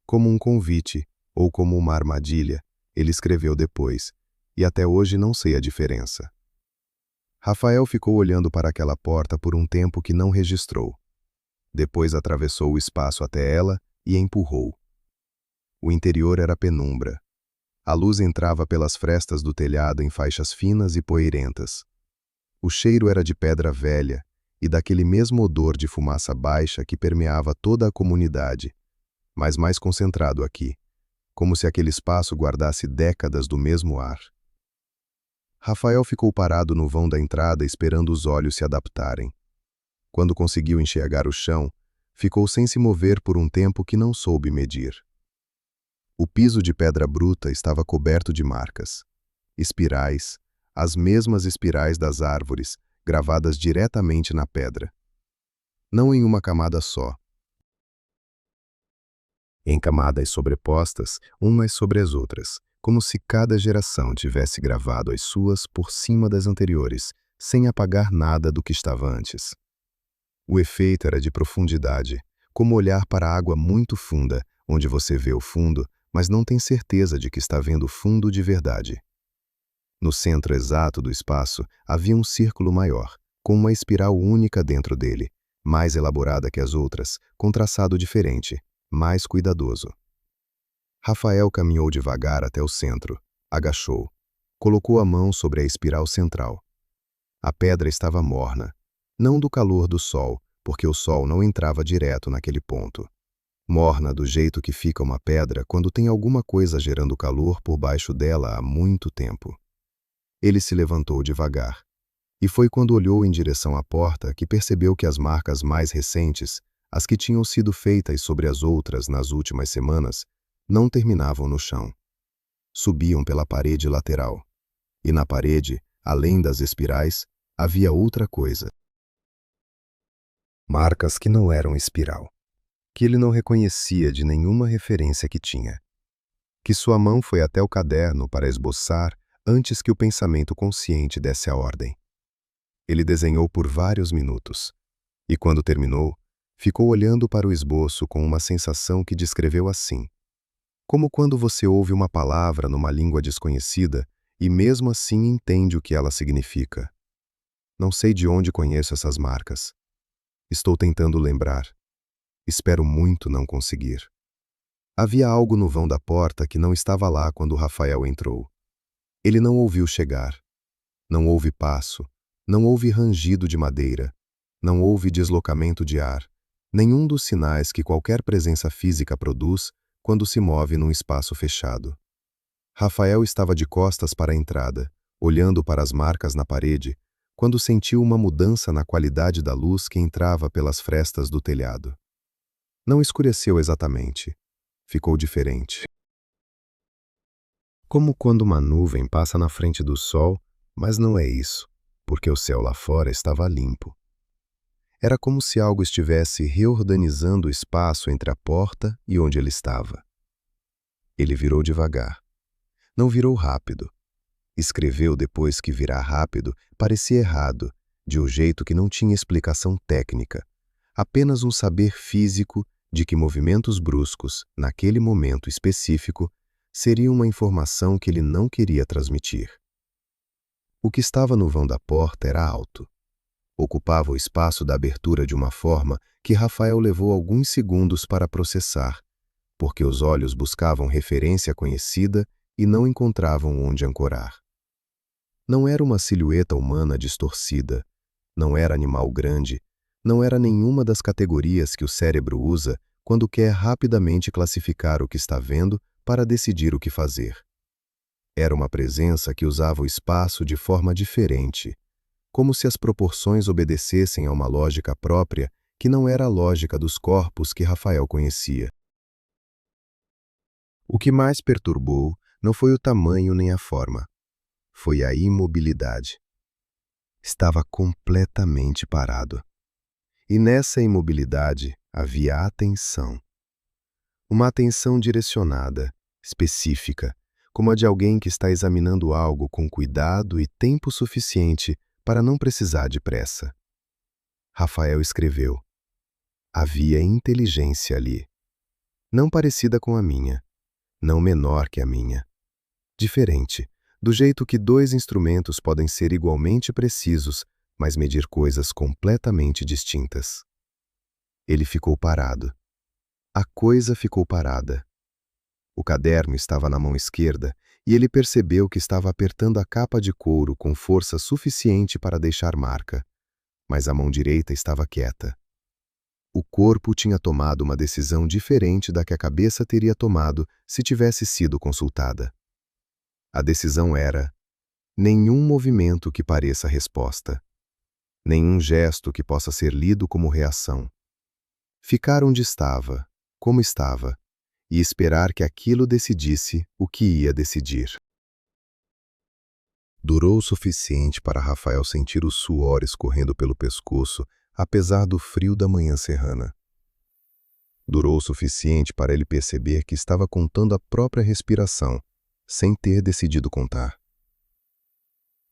Como um convite, ou como uma armadilha, ele escreveu depois, e até hoje não sei a diferença. Rafael ficou olhando para aquela porta por um tempo que não registrou. Depois atravessou o espaço até ela e empurrou. O interior era penumbra. A luz entrava pelas frestas do telhado em faixas finas e poeirentas. O cheiro era de pedra velha e daquele mesmo odor de fumaça baixa que permeava toda a comunidade, mas mais concentrado aqui, como se aquele espaço guardasse décadas do mesmo ar. Rafael ficou parado no vão da entrada esperando os olhos se adaptarem. Quando conseguiu enxergar o chão, ficou sem se mover por um tempo que não soube medir. O piso de pedra bruta estava coberto de marcas. Espirais, as mesmas espirais das árvores, gravadas diretamente na pedra. Não em uma camada só. Em camadas sobrepostas, umas sobre as outras, como se cada geração tivesse gravado as suas por cima das anteriores, sem apagar nada do que estava antes. O efeito era de profundidade, como olhar para água muito funda, onde você vê o fundo, mas não tem certeza de que está vendo o fundo de verdade. No centro exato do espaço havia um círculo maior, com uma espiral única dentro dele, mais elaborada que as outras, com traçado diferente, mais cuidadoso. Rafael caminhou devagar até o centro, agachou, colocou a mão sobre a espiral central. A pedra estava morna, não do calor do sol, porque o sol não entrava direto naquele ponto. Morna do jeito que fica uma pedra quando tem alguma coisa gerando calor por baixo dela há muito tempo. Ele se levantou devagar, e foi quando olhou em direção à porta que percebeu que as marcas mais recentes, as que tinham sido feitas sobre as outras nas últimas semanas, não terminavam no chão. Subiam pela parede lateral. E na parede, além das espirais, havia outra coisa. Marcas que não eram espiral, que ele não reconhecia de nenhuma referência que tinha. Que sua mão foi até o caderno para esboçar antes que o pensamento consciente desse a ordem. Ele desenhou por vários minutos, e quando terminou, ficou olhando para o esboço com uma sensação que descreveu assim: como quando você ouve uma palavra numa língua desconhecida e mesmo assim entende o que ela significa. Não sei de onde conheço essas marcas. Estou tentando lembrar. Espero muito não conseguir. Havia algo no vão da porta que não estava lá quando Rafael entrou. Ele não ouviu chegar. Não houve passo, não houve rangido de madeira, não houve deslocamento de ar, nenhum dos sinais que qualquer presença física produz quando se move num espaço fechado. Rafael estava de costas para a entrada, olhando para as marcas na parede, quando sentiu uma mudança na qualidade da luz que entrava pelas frestas do telhado. Não escureceu exatamente. Ficou diferente. Como quando uma nuvem passa na frente do sol, mas não é isso, porque o céu lá fora estava limpo. Era como se algo estivesse reorganizando o espaço entre a porta e onde ele estava. Ele virou devagar. Não virou rápido. Escreveu depois que virar rápido parecia errado, de um jeito que não tinha explicação técnica, apenas um saber físico de que movimentos bruscos, naquele momento específico, seriam uma informação que ele não queria transmitir. O que estava no vão da porta era alto. Ocupava o espaço da abertura de uma forma que Rafael levou alguns segundos para processar, porque os olhos buscavam referência conhecida e não encontravam onde ancorar. Não era uma silhueta humana distorcida, não era animal grande, não era nenhuma das categorias que o cérebro usa quando quer rapidamente classificar o que está vendo para decidir o que fazer. Era uma presença que usava o espaço de forma diferente, como se as proporções obedecessem a uma lógica própria que não era a lógica dos corpos que Rafael conhecia. O que mais perturbou não foi o tamanho nem a forma, foi a imobilidade. Estava completamente parado. E nessa imobilidade havia atenção. Uma atenção direcionada, específica, como a de alguém que está examinando algo com cuidado e tempo suficiente para não precisar de pressa. Rafael escreveu. Havia inteligência ali. Não parecida com a minha, não menor que a minha. Diferente, do jeito que dois instrumentos podem ser igualmente precisos, mas medir coisas completamente distintas. Ele ficou parado. A coisa ficou parada. O caderno estava na mão esquerda e ele percebeu que estava apertando a capa de couro com força suficiente para deixar marca, mas a mão direita estava quieta. O corpo tinha tomado uma decisão diferente da que a cabeça teria tomado se tivesse sido consultada. A decisão era: nenhum movimento que pareça resposta. Nenhum gesto que possa ser lido como reação. Ficar onde estava, como estava, e esperar que aquilo decidisse o que ia decidir. Durou o suficiente para Rafael sentir o suor escorrendo pelo pescoço, apesar do frio da manhã serrana. Durou o suficiente para ele perceber que estava contando a própria respiração, sem ter decidido contar.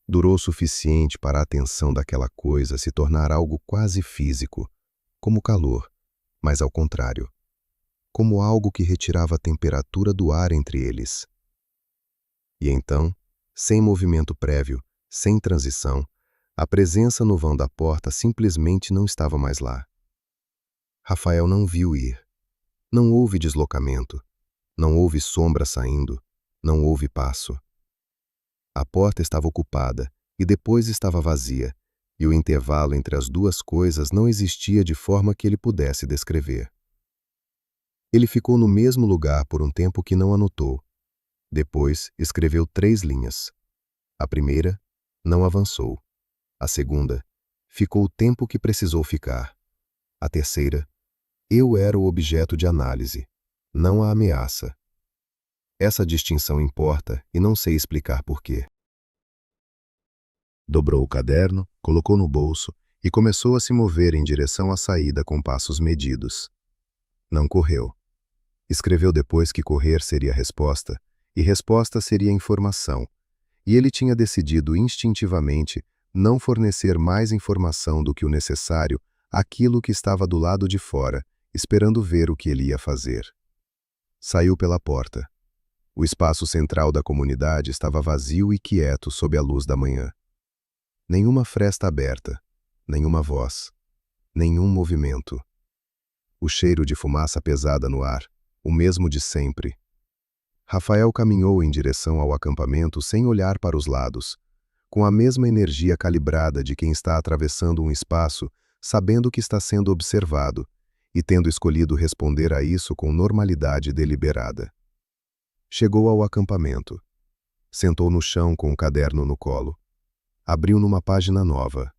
Durou o suficiente para a atenção daquela coisa se tornar algo quase físico, como calor, mas ao contrário, como algo que retirava a temperatura do ar entre eles. E então, sem movimento prévio, sem transição, a presença no vão da porta simplesmente não estava mais lá. Rafael não viu ir. Não houve deslocamento. Não houve sombra saindo. Não houve passo. A porta estava ocupada e depois estava vazia, e o intervalo entre as duas coisas não existia de forma que ele pudesse descrever. Ele ficou no mesmo lugar por um tempo que não anotou. Depois, escreveu 3 linhas. A primeira, não avançou. A segunda, ficou o tempo que precisou ficar. A terceira, eu era o objeto de análise, não a ameaça. Essa distinção importa e não sei explicar por quê. Dobrou o caderno, colocou no bolso e começou a se mover em direção à saída com passos medidos. Não correu. Escreveu depois que correr seria resposta, e resposta seria informação, e ele tinha decidido instintivamente não fornecer mais informação do que o necessário àquilo que estava do lado de fora, esperando ver o que ele ia fazer. Saiu pela porta. O espaço central da comunidade estava vazio e quieto sob a luz da manhã. Nenhuma fresta aberta, nenhuma voz, nenhum movimento. O cheiro de fumaça pesada no ar, o mesmo de sempre. Rafael caminhou em direção ao acampamento sem olhar para os lados, com a mesma energia calibrada de quem está atravessando um espaço, sabendo que está sendo observado, e tendo escolhido responder a isso com normalidade deliberada. Chegou ao acampamento. Sentou no chão com o caderno no colo. Abriu numa página nova.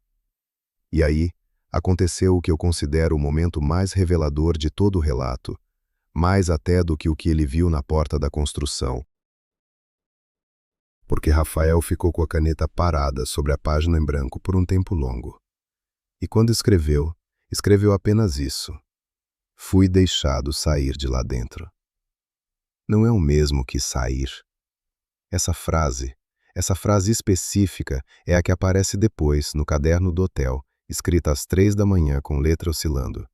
E aí, aconteceu o que eu considero o momento mais revelador de todo o relato, mais até do que o que ele viu na porta da construção. porque Rafael ficou com a caneta parada sobre a página em branco por um tempo longo. E quando escreveu, escreveu apenas isso: fui deixado sair de lá dentro. Não é o mesmo que sair. Essa frase específica é a que aparece depois no caderno do hotel, escrita às 3 da manhã com letra oscilando.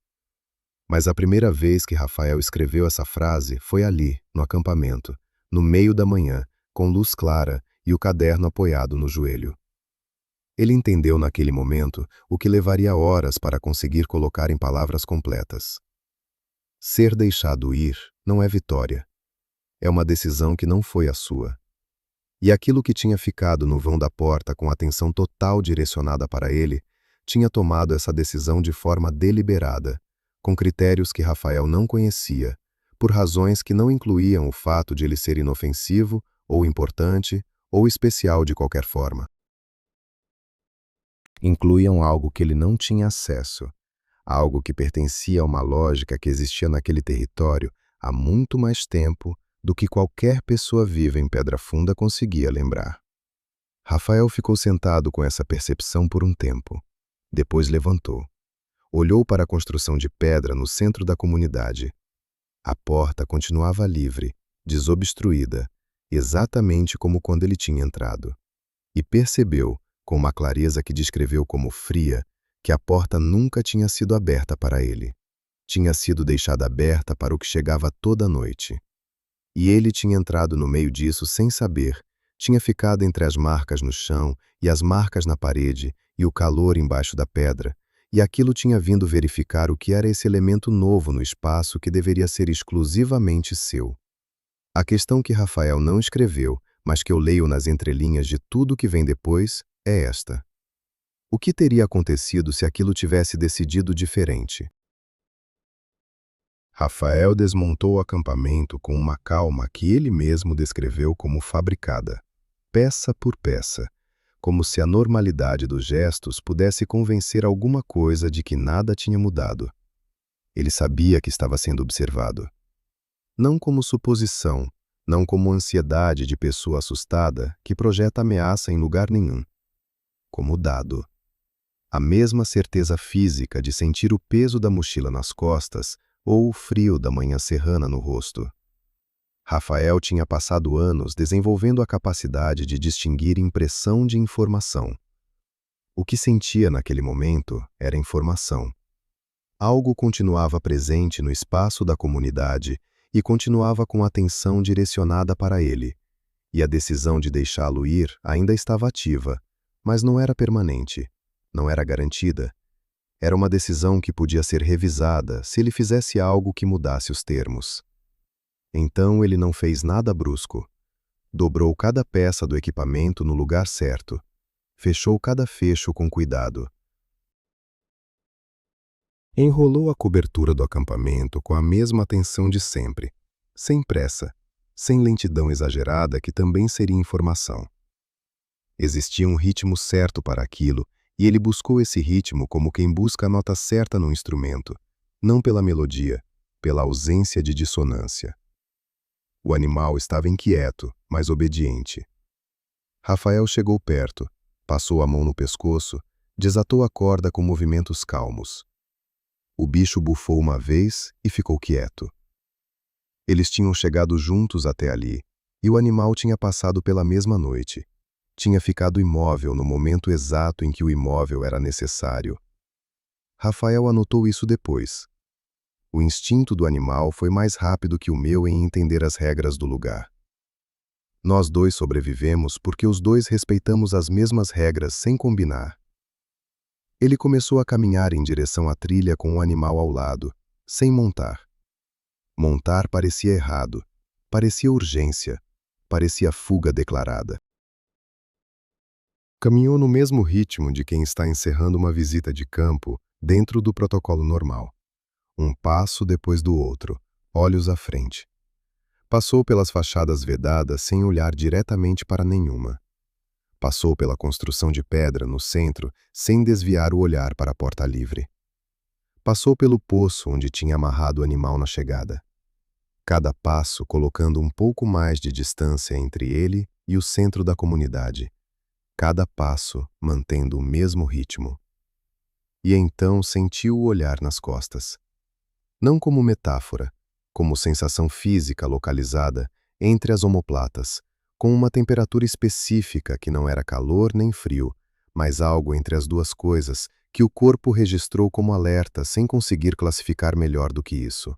Mas a primeira vez que Rafael escreveu essa frase foi ali, no acampamento, no meio da manhã, com luz clara e o caderno apoiado no joelho. Ele entendeu naquele momento o que levaria horas para conseguir colocar em palavras completas. Ser deixado ir não é vitória. É uma decisão que não foi a sua. E aquilo que tinha ficado no vão da porta com atenção total direcionada para ele, tinha tomado essa decisão de forma deliberada, com critérios que Rafael não conhecia, por razões que não incluíam o fato de ele ser inofensivo, ou importante, ou especial de qualquer forma. Incluíam algo que ele não tinha acesso, algo que pertencia a uma lógica que existia naquele território há muito mais tempo do que qualquer pessoa viva em Pedra Funda conseguia lembrar. Rafael ficou sentado com essa percepção por um tempo. Depois levantou. Olhou para a construção de pedra no centro da comunidade. A porta continuava livre, desobstruída, exatamente como quando ele tinha entrado. E percebeu, com uma clareza que descreveu como fria, que a porta nunca tinha sido aberta para ele. Tinha sido deixada aberta para o que chegava toda noite. E ele tinha entrado no meio disso sem saber, tinha ficado entre as marcas no chão e as marcas na parede e o calor embaixo da pedra, e aquilo tinha vindo verificar o que era esse elemento novo no espaço que deveria ser exclusivamente seu. A questão que Rafael não escreveu, mas que eu leio nas entrelinhas de tudo que vem depois, é esta: o que teria acontecido se aquilo tivesse decidido diferente? Rafael desmontou o acampamento com uma calma que ele mesmo descreveu como fabricada, peça por peça, como se a normalidade dos gestos pudesse convencer alguma coisa de que nada tinha mudado. Ele sabia que estava sendo observado. Não como suposição, não como ansiedade de pessoa assustada que projeta ameaça em lugar nenhum. Como dado. A mesma certeza física de sentir o peso da mochila nas costas ou o frio da manhã serrana no rosto. Rafael tinha passado anos desenvolvendo a capacidade de distinguir impressão de informação. O que sentia naquele momento era informação. Algo continuava presente no espaço da comunidade e continuava com a atenção direcionada para ele, e a decisão de deixá-lo ir ainda estava ativa, mas não era permanente, não era garantida. Era uma decisão que podia ser revisada se ele fizesse algo que mudasse os termos. Então ele não fez nada brusco. Dobrou cada peça do equipamento no lugar certo. Fechou cada fecho com cuidado. Enrolou a cobertura do acampamento com a mesma atenção de sempre, sem pressa, sem lentidão exagerada que também seria informação. Existia um ritmo certo para aquilo, e ele buscou esse ritmo como quem busca a nota certa no instrumento, não pela melodia, pela ausência de dissonância. O animal estava inquieto, mas obediente. Rafael chegou perto, passou a mão no pescoço, desatou a corda com movimentos calmos. O bicho bufou uma vez e ficou quieto. Eles tinham chegado juntos até ali, e o animal tinha passado pela mesma noite. Tinha ficado imóvel no momento exato em que o imóvel era necessário. Rafael anotou isso depois. O instinto do animal foi mais rápido que o meu em entender as regras do lugar. Nós dois sobrevivemos porque os dois respeitamos as mesmas regras sem combinar. Ele começou a caminhar em direção à trilha com o animal ao lado, sem montar. Montar parecia errado, parecia urgência, parecia fuga declarada. Caminhou no mesmo ritmo de quem está encerrando uma visita de campo dentro do protocolo normal. Um passo depois do outro, olhos à frente. Passou pelas fachadas vedadas sem olhar diretamente para nenhuma. Passou pela construção de pedra no centro sem desviar o olhar para a porta livre. Passou pelo poço onde tinha amarrado o animal na chegada. Cada passo colocando um pouco mais de distância entre ele e o centro da comunidade, cada passo mantendo o mesmo ritmo. E então sentiu o olhar nas costas. Não como metáfora, como sensação física localizada entre as omoplatas, com uma temperatura específica que não era calor nem frio, mas algo entre as duas coisas que o corpo registrou como alerta sem conseguir classificar melhor do que isso.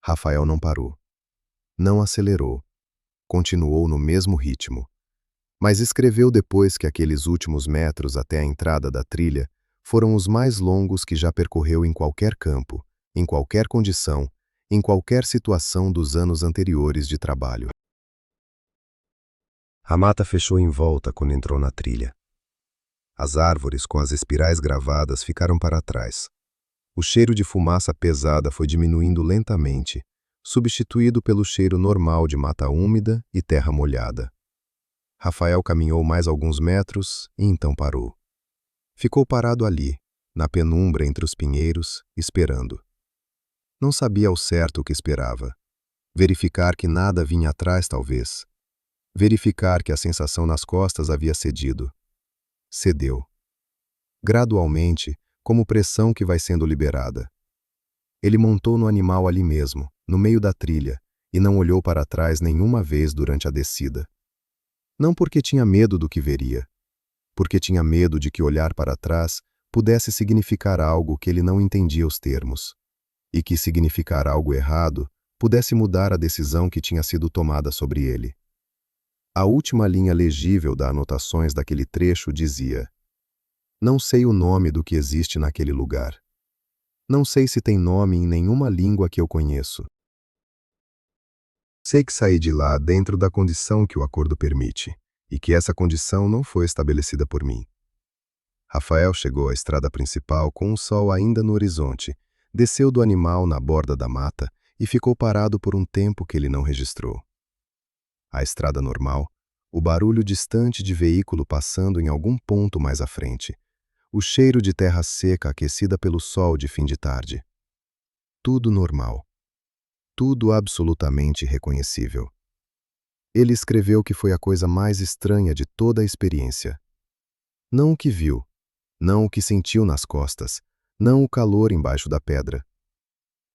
Rafael não parou. Não acelerou. Continuou no mesmo ritmo. Mas escreveu depois que aqueles últimos metros até a entrada da trilha foram os mais longos que já percorreu em qualquer campo, em qualquer condição, em qualquer situação dos anos anteriores de trabalho. A mata fechou em volta quando entrou na trilha. As árvores com as espirais gravadas ficaram para trás. O cheiro de fumaça pesada foi diminuindo lentamente, substituído pelo cheiro normal de mata úmida e terra molhada. Rafael caminhou mais alguns metros e então parou. Ficou parado ali, na penumbra entre os pinheiros, esperando. Não sabia ao certo o que esperava. Verificar que nada vinha atrás, talvez. Verificar que a sensação nas costas havia cedido. Cedeu. Gradualmente, como pressão que vai sendo liberada. Ele montou no animal ali mesmo, no meio da trilha, e não olhou para trás nenhuma vez durante a descida. Não porque tinha medo do que veria, porque tinha medo de que olhar para trás pudesse significar algo que ele não entendia os termos, e que significar algo errado pudesse mudar a decisão que tinha sido tomada sobre ele. A última linha legível das anotações daquele trecho dizia: "Não sei o nome do que existe naquele lugar. Não sei se tem nome em nenhuma língua que eu conheço. Sei que saí de lá dentro da condição que o acordo permite, e que essa condição não foi estabelecida por mim." Rafael chegou à estrada principal com o sol ainda no horizonte, desceu do animal na borda da mata e ficou parado por um tempo que ele não registrou. A estrada normal, o barulho distante de veículo passando em algum ponto mais à frente, o cheiro de terra seca aquecida pelo sol de fim de tarde. Tudo normal. Tudo absolutamente reconhecível. Ele escreveu que foi a coisa mais estranha de toda a experiência. Não o que viu, não o que sentiu nas costas, não o calor embaixo da pedra.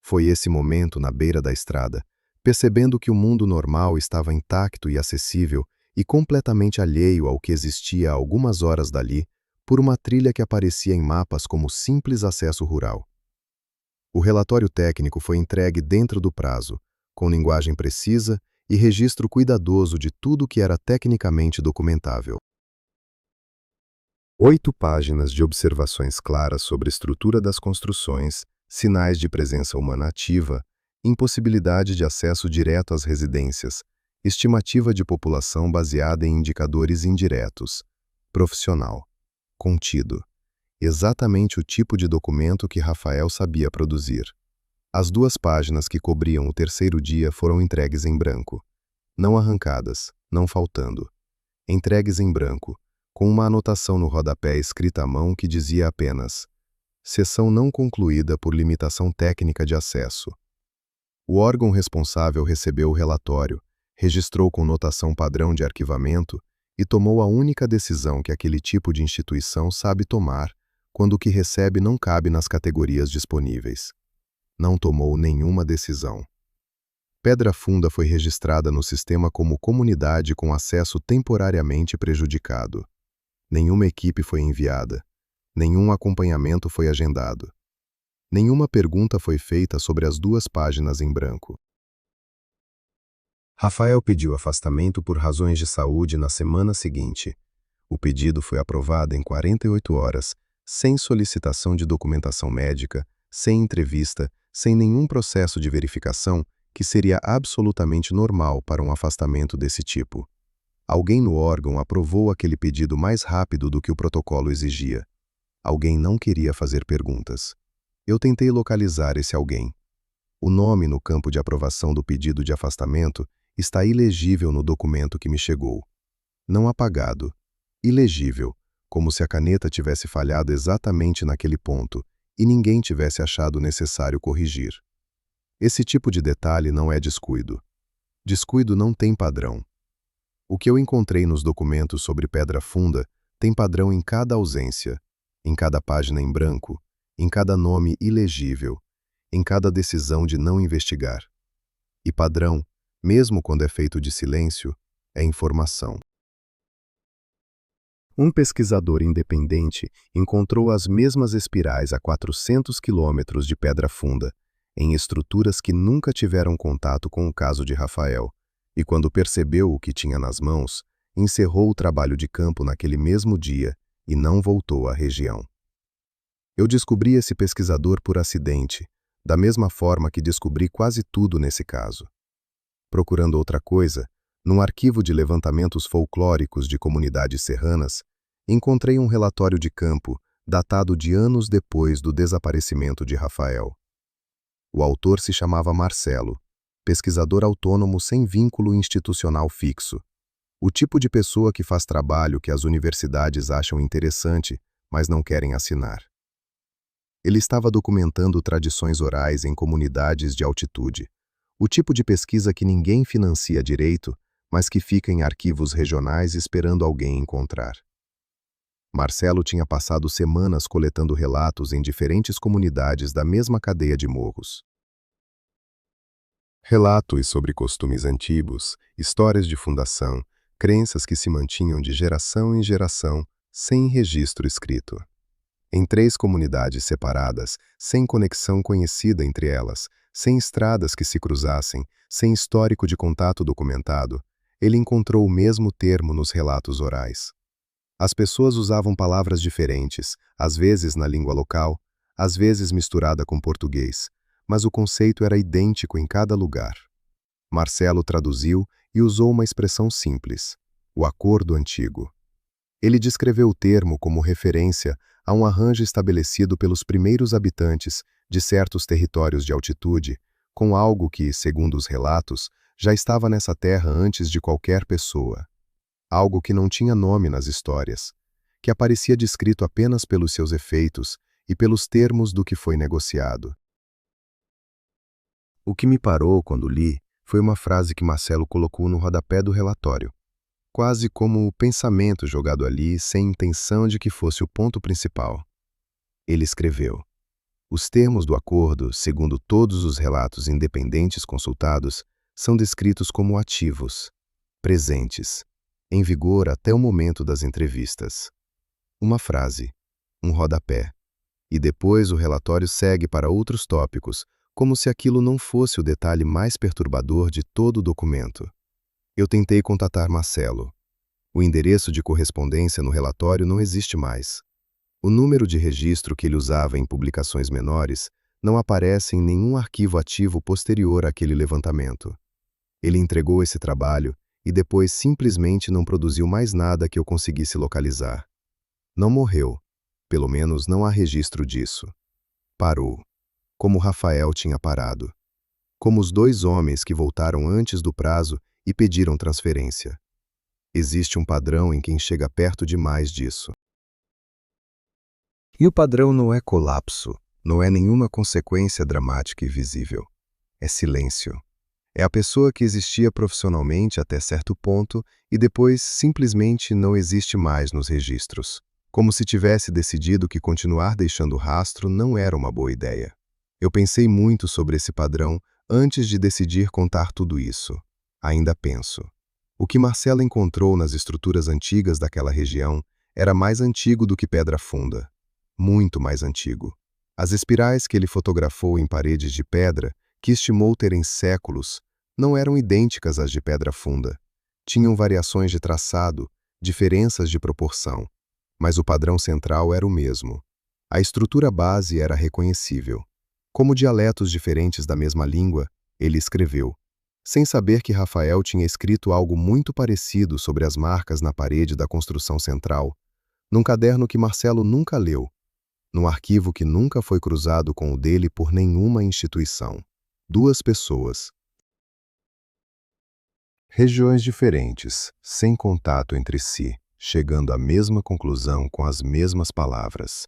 Foi esse momento na beira da estrada, percebendo que o mundo normal estava intacto e acessível e completamente alheio ao que existia a algumas horas dali, por uma trilha que aparecia em mapas como simples acesso rural. O relatório técnico foi entregue dentro do prazo, com linguagem precisa e registro cuidadoso de tudo que era tecnicamente documentável. 8 páginas de observações claras sobre a estrutura das construções, sinais de presença humana ativa, impossibilidade de acesso direto às residências, estimativa de população baseada em indicadores indiretos, profissional, contido. Exatamente o tipo de documento que Rafael sabia produzir. As 2 páginas que cobriam o terceiro dia foram entregues em branco. Não arrancadas, não faltando. Entregues em branco, com uma anotação no rodapé escrita à mão que dizia apenas: "Sessão não concluída por limitação técnica de acesso." O órgão responsável recebeu o relatório, registrou com notação padrão de arquivamento e tomou a única decisão que aquele tipo de instituição sabe tomar quando o que recebe não cabe nas categorias disponíveis. Não tomou nenhuma decisão. Pedra Funda foi registrada no sistema como comunidade com acesso temporariamente prejudicado. Nenhuma equipe foi enviada. Nenhum acompanhamento foi agendado. Nenhuma pergunta foi feita sobre as 2 páginas em branco. Rafael pediu afastamento por razões de saúde na semana seguinte. O pedido foi aprovado em 48 horas, sem solicitação de documentação médica, sem entrevista, sem nenhum processo de verificação que seria absolutamente normal para um afastamento desse tipo. Alguém no órgão aprovou aquele pedido mais rápido do que o protocolo exigia. Alguém não queria fazer perguntas. Eu tentei localizar esse alguém. O nome no campo de aprovação do pedido de afastamento está ilegível no documento que me chegou. Não apagado. Ilegível, como se a caneta tivesse falhado exatamente naquele ponto e ninguém tivesse achado necessário corrigir. Esse tipo de detalhe não é descuido. Descuido não tem padrão. O que eu encontrei nos documentos sobre Pedra Funda tem padrão em cada ausência, em cada página em branco, em cada nome ilegível, em cada decisão de não investigar. E padrão, mesmo quando é feito de silêncio, é informação. Um pesquisador independente encontrou as mesmas espirais a 400 quilômetros de Pedra Funda, em estruturas que nunca tiveram contato com o caso de Rafael, e quando percebeu o que tinha nas mãos, encerrou o trabalho de campo naquele mesmo dia e não voltou à região. Eu descobri esse pesquisador por acidente, da mesma forma que descobri quase tudo nesse caso. Procurando outra coisa, num arquivo de levantamentos folclóricos de comunidades serranas, encontrei um relatório de campo datado de anos depois do desaparecimento de Rafael. O autor se chamava Marcelo, pesquisador autônomo sem vínculo institucional fixo. O tipo de pessoa que faz trabalho que as universidades acham interessante, mas não querem assinar. Ele estava documentando tradições orais em comunidades de altitude. O tipo de pesquisa que ninguém financia direito, mas que fica em arquivos regionais esperando alguém encontrar. Marcelo tinha passado semanas coletando relatos em diferentes comunidades da mesma cadeia de morros. Relatos sobre costumes antigos, histórias de fundação, crenças que se mantinham de geração em geração, sem registro escrito. Em 3 comunidades separadas, sem conexão conhecida entre elas, sem estradas que se cruzassem, sem histórico de contato documentado, ele encontrou o mesmo termo nos relatos orais. As pessoas usavam palavras diferentes, às vezes na língua local, às vezes misturada com português, mas o conceito era idêntico em cada lugar. Marcelo traduziu e usou uma expressão simples: o acordo antigo. Ele descreveu o termo como referência a um arranjo estabelecido pelos primeiros habitantes de certos territórios de altitude, com algo que, segundo os relatos, já estava nessa terra antes de qualquer pessoa. Algo que não tinha nome nas histórias, que aparecia descrito apenas pelos seus efeitos e pelos termos do que foi negociado. O que me parou quando li foi uma frase que Marcelo colocou no rodapé do relatório, quase como o pensamento jogado ali sem intenção de que fosse o ponto principal. Ele escreveu: os termos do acordo, segundo todos os relatos independentes consultados, são descritos como ativos, presentes, em vigor até o momento das entrevistas. Uma frase, um rodapé, e depois o relatório segue para outros tópicos, como se aquilo não fosse o detalhe mais perturbador de todo o documento. Eu tentei contatar Marcelo. O endereço de correspondência no relatório não existe mais. O número de registro que ele usava em publicações menores não aparece em nenhum arquivo ativo posterior àquele levantamento. Ele entregou esse trabalho e depois simplesmente não produziu mais nada que eu conseguisse localizar. Não morreu, pelo menos não há registro disso. Parou, como Rafael tinha parado. Como os 2 homens que voltaram antes do prazo e pediram transferência. Existe um padrão em quem chega perto demais disso. E o padrão não é colapso, não é nenhuma consequência dramática e visível. É silêncio. É a pessoa que existia profissionalmente até certo ponto e depois simplesmente não existe mais nos registros. Como se tivesse decidido que continuar deixando rastro não era uma boa ideia. Eu pensei muito sobre esse padrão antes de decidir contar tudo isso. Ainda penso. O que Marcelo encontrou nas estruturas antigas daquela região era mais antigo do que Pedra Funda. Muito mais antigo. As espirais que ele fotografou em paredes de pedra, que estimou terem séculos, não eram idênticas às de Pedra Funda. Tinham variações de traçado, diferenças de proporção, mas o padrão central era o mesmo. A estrutura base era reconhecível. Como dialetos diferentes da mesma língua, ele escreveu, sem saber que Rafael tinha escrito algo muito parecido sobre as marcas na parede da construção central, num caderno que Marcelo nunca leu, num arquivo que nunca foi cruzado com o dele por nenhuma instituição. 2 pessoas. Regiões diferentes, sem contato entre si, chegando à mesma conclusão com as mesmas palavras.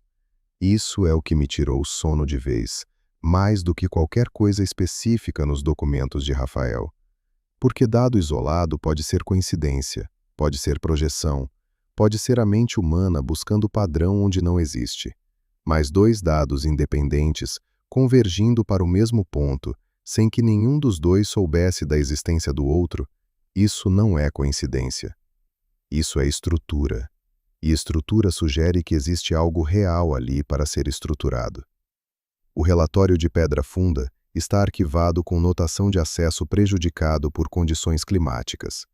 Isso é o que me tirou o sono de vez, mais do que qualquer coisa específica nos documentos de Rafael. Porque dado isolado pode ser coincidência, pode ser projeção, pode ser a mente humana buscando padrão onde não existe. Mas dois dados independentes convergindo para o mesmo ponto, sem que nenhum dos dois soubesse da existência do outro, isso não é coincidência. Isso é estrutura. E estrutura sugere que existe algo real ali para ser estruturado. O relatório de Pedra Funda está arquivado com notação de acesso prejudicado por condições climáticas.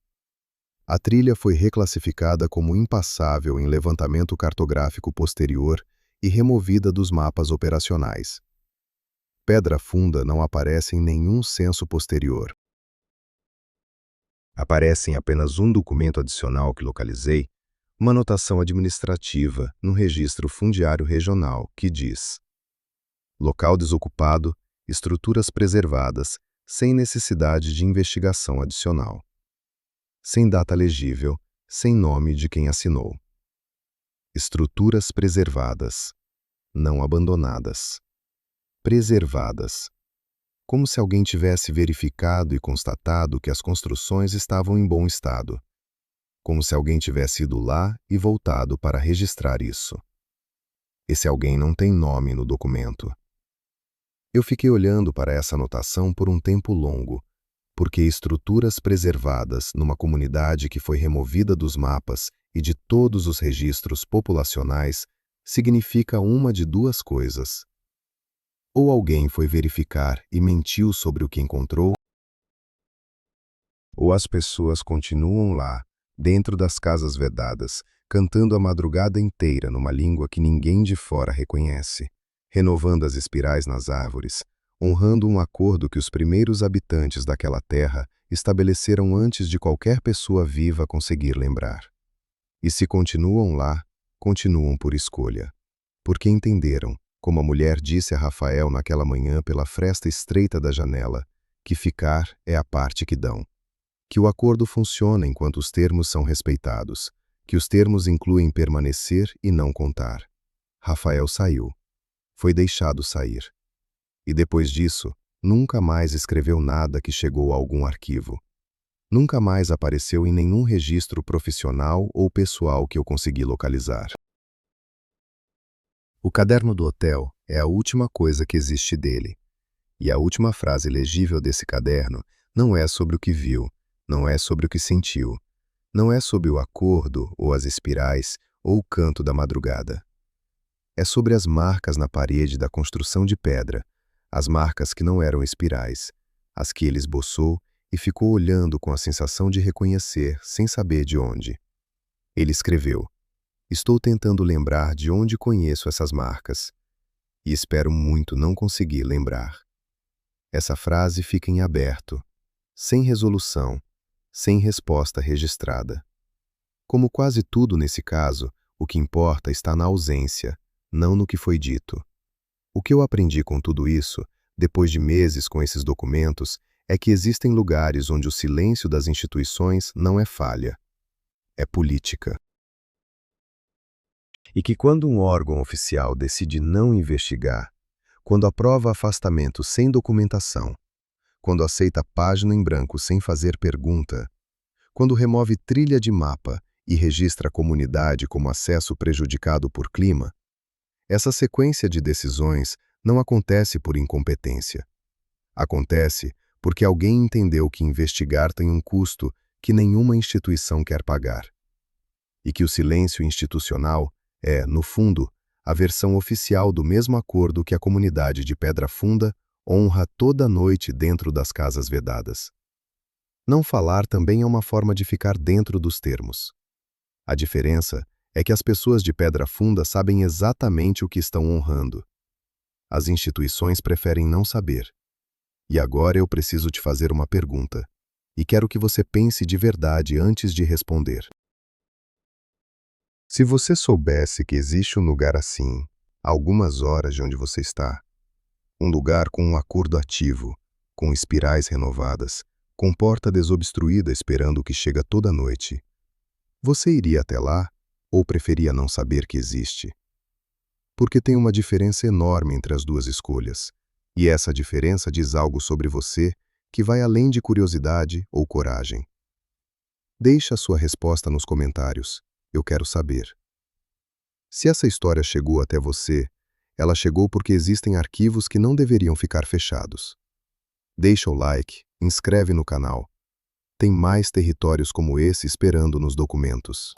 A trilha foi reclassificada como impassável em levantamento cartográfico posterior e removida dos mapas operacionais. Pedra Funda não aparece em nenhum censo posterior. Aparece em apenas um documento adicional que localizei, uma anotação administrativa no Registro Fundiário Regional que diz: local desocupado, estruturas preservadas, sem necessidade de investigação adicional. Sem data legível, sem nome de quem assinou. Estruturas preservadas, não abandonadas. Preservadas. Como se alguém tivesse verificado e constatado que as construções estavam em bom estado. Como se alguém tivesse ido lá e voltado para registrar isso. Esse alguém não tem nome no documento. Eu fiquei olhando para essa anotação por um tempo longo, porque estruturas preservadas numa comunidade que foi removida dos mapas e de todos os registros populacionais significa uma de duas coisas. Ou alguém foi verificar e mentiu sobre o que encontrou, ou as pessoas continuam lá, dentro das casas vedadas, cantando a madrugada inteira numa língua que ninguém de fora reconhece, renovando as espirais nas árvores, honrando um acordo que os primeiros habitantes daquela terra estabeleceram antes de qualquer pessoa viva conseguir lembrar. E se continuam lá, continuam por escolha, porque entenderam, como a mulher disse a Rafael naquela manhã pela fresta estreita da janela, que ficar é a parte que dão. Que o acordo funciona enquanto os termos são respeitados, que os termos incluem permanecer e não contar. Rafael saiu. Foi deixado sair. E depois disso, nunca mais escreveu nada que chegou a algum arquivo. Nunca mais apareceu em nenhum registro profissional ou pessoal que eu consegui localizar. O caderno do hotel é a última coisa que existe dele. E a última frase legível desse caderno não é sobre o que viu, não é sobre o que sentiu, não é sobre o acordo ou as espirais ou o canto da madrugada. É sobre as marcas na parede da construção de pedra, as marcas que não eram espirais, as que ele esboçou e ficou olhando com a sensação de reconhecer sem saber de onde. Ele escreveu: estou tentando lembrar de onde conheço essas marcas, e espero muito não conseguir lembrar. Essa frase fica em aberto, sem resolução, sem resposta registrada. Como quase tudo nesse caso, o que importa está na ausência, não no que foi dito. O que eu aprendi com tudo isso, depois de meses com esses documentos, é que existem lugares onde o silêncio das instituições não é falha, é política. E que quando um órgão oficial decide não investigar, quando aprova afastamento sem documentação, quando aceita página em branco sem fazer pergunta, quando remove trilha de mapa e registra a comunidade como acesso prejudicado por clima, essa sequência de decisões não acontece por incompetência. Acontece porque alguém entendeu que investigar tem um custo que nenhuma instituição quer pagar. E que o silêncio institucional é, no fundo, a versão oficial do mesmo acordo que a comunidade de Pedra Funda honra toda noite dentro das casas vedadas. Não falar também é uma forma de ficar dentro dos termos. A diferença é que as pessoas de Pedra Funda sabem exatamente o que estão honrando. As instituições preferem não saber. E agora eu preciso te fazer uma pergunta, e quero que você pense de verdade antes de responder. Se você soubesse que existe um lugar assim, a algumas horas de onde você está, um lugar com um acordo ativo, com espirais renovadas, com porta desobstruída esperando o que chega toda noite, você iria até lá ou preferia não saber que existe? Porque tem uma diferença enorme entre as duas escolhas, e essa diferença diz algo sobre você que vai além de curiosidade ou coragem. Deixe a sua resposta nos comentários. Eu quero saber. Se essa história chegou até você, ela chegou porque existem arquivos que não deveriam ficar fechados. Deixa o like, inscreve no canal. Tem mais territórios como esse esperando nos documentos.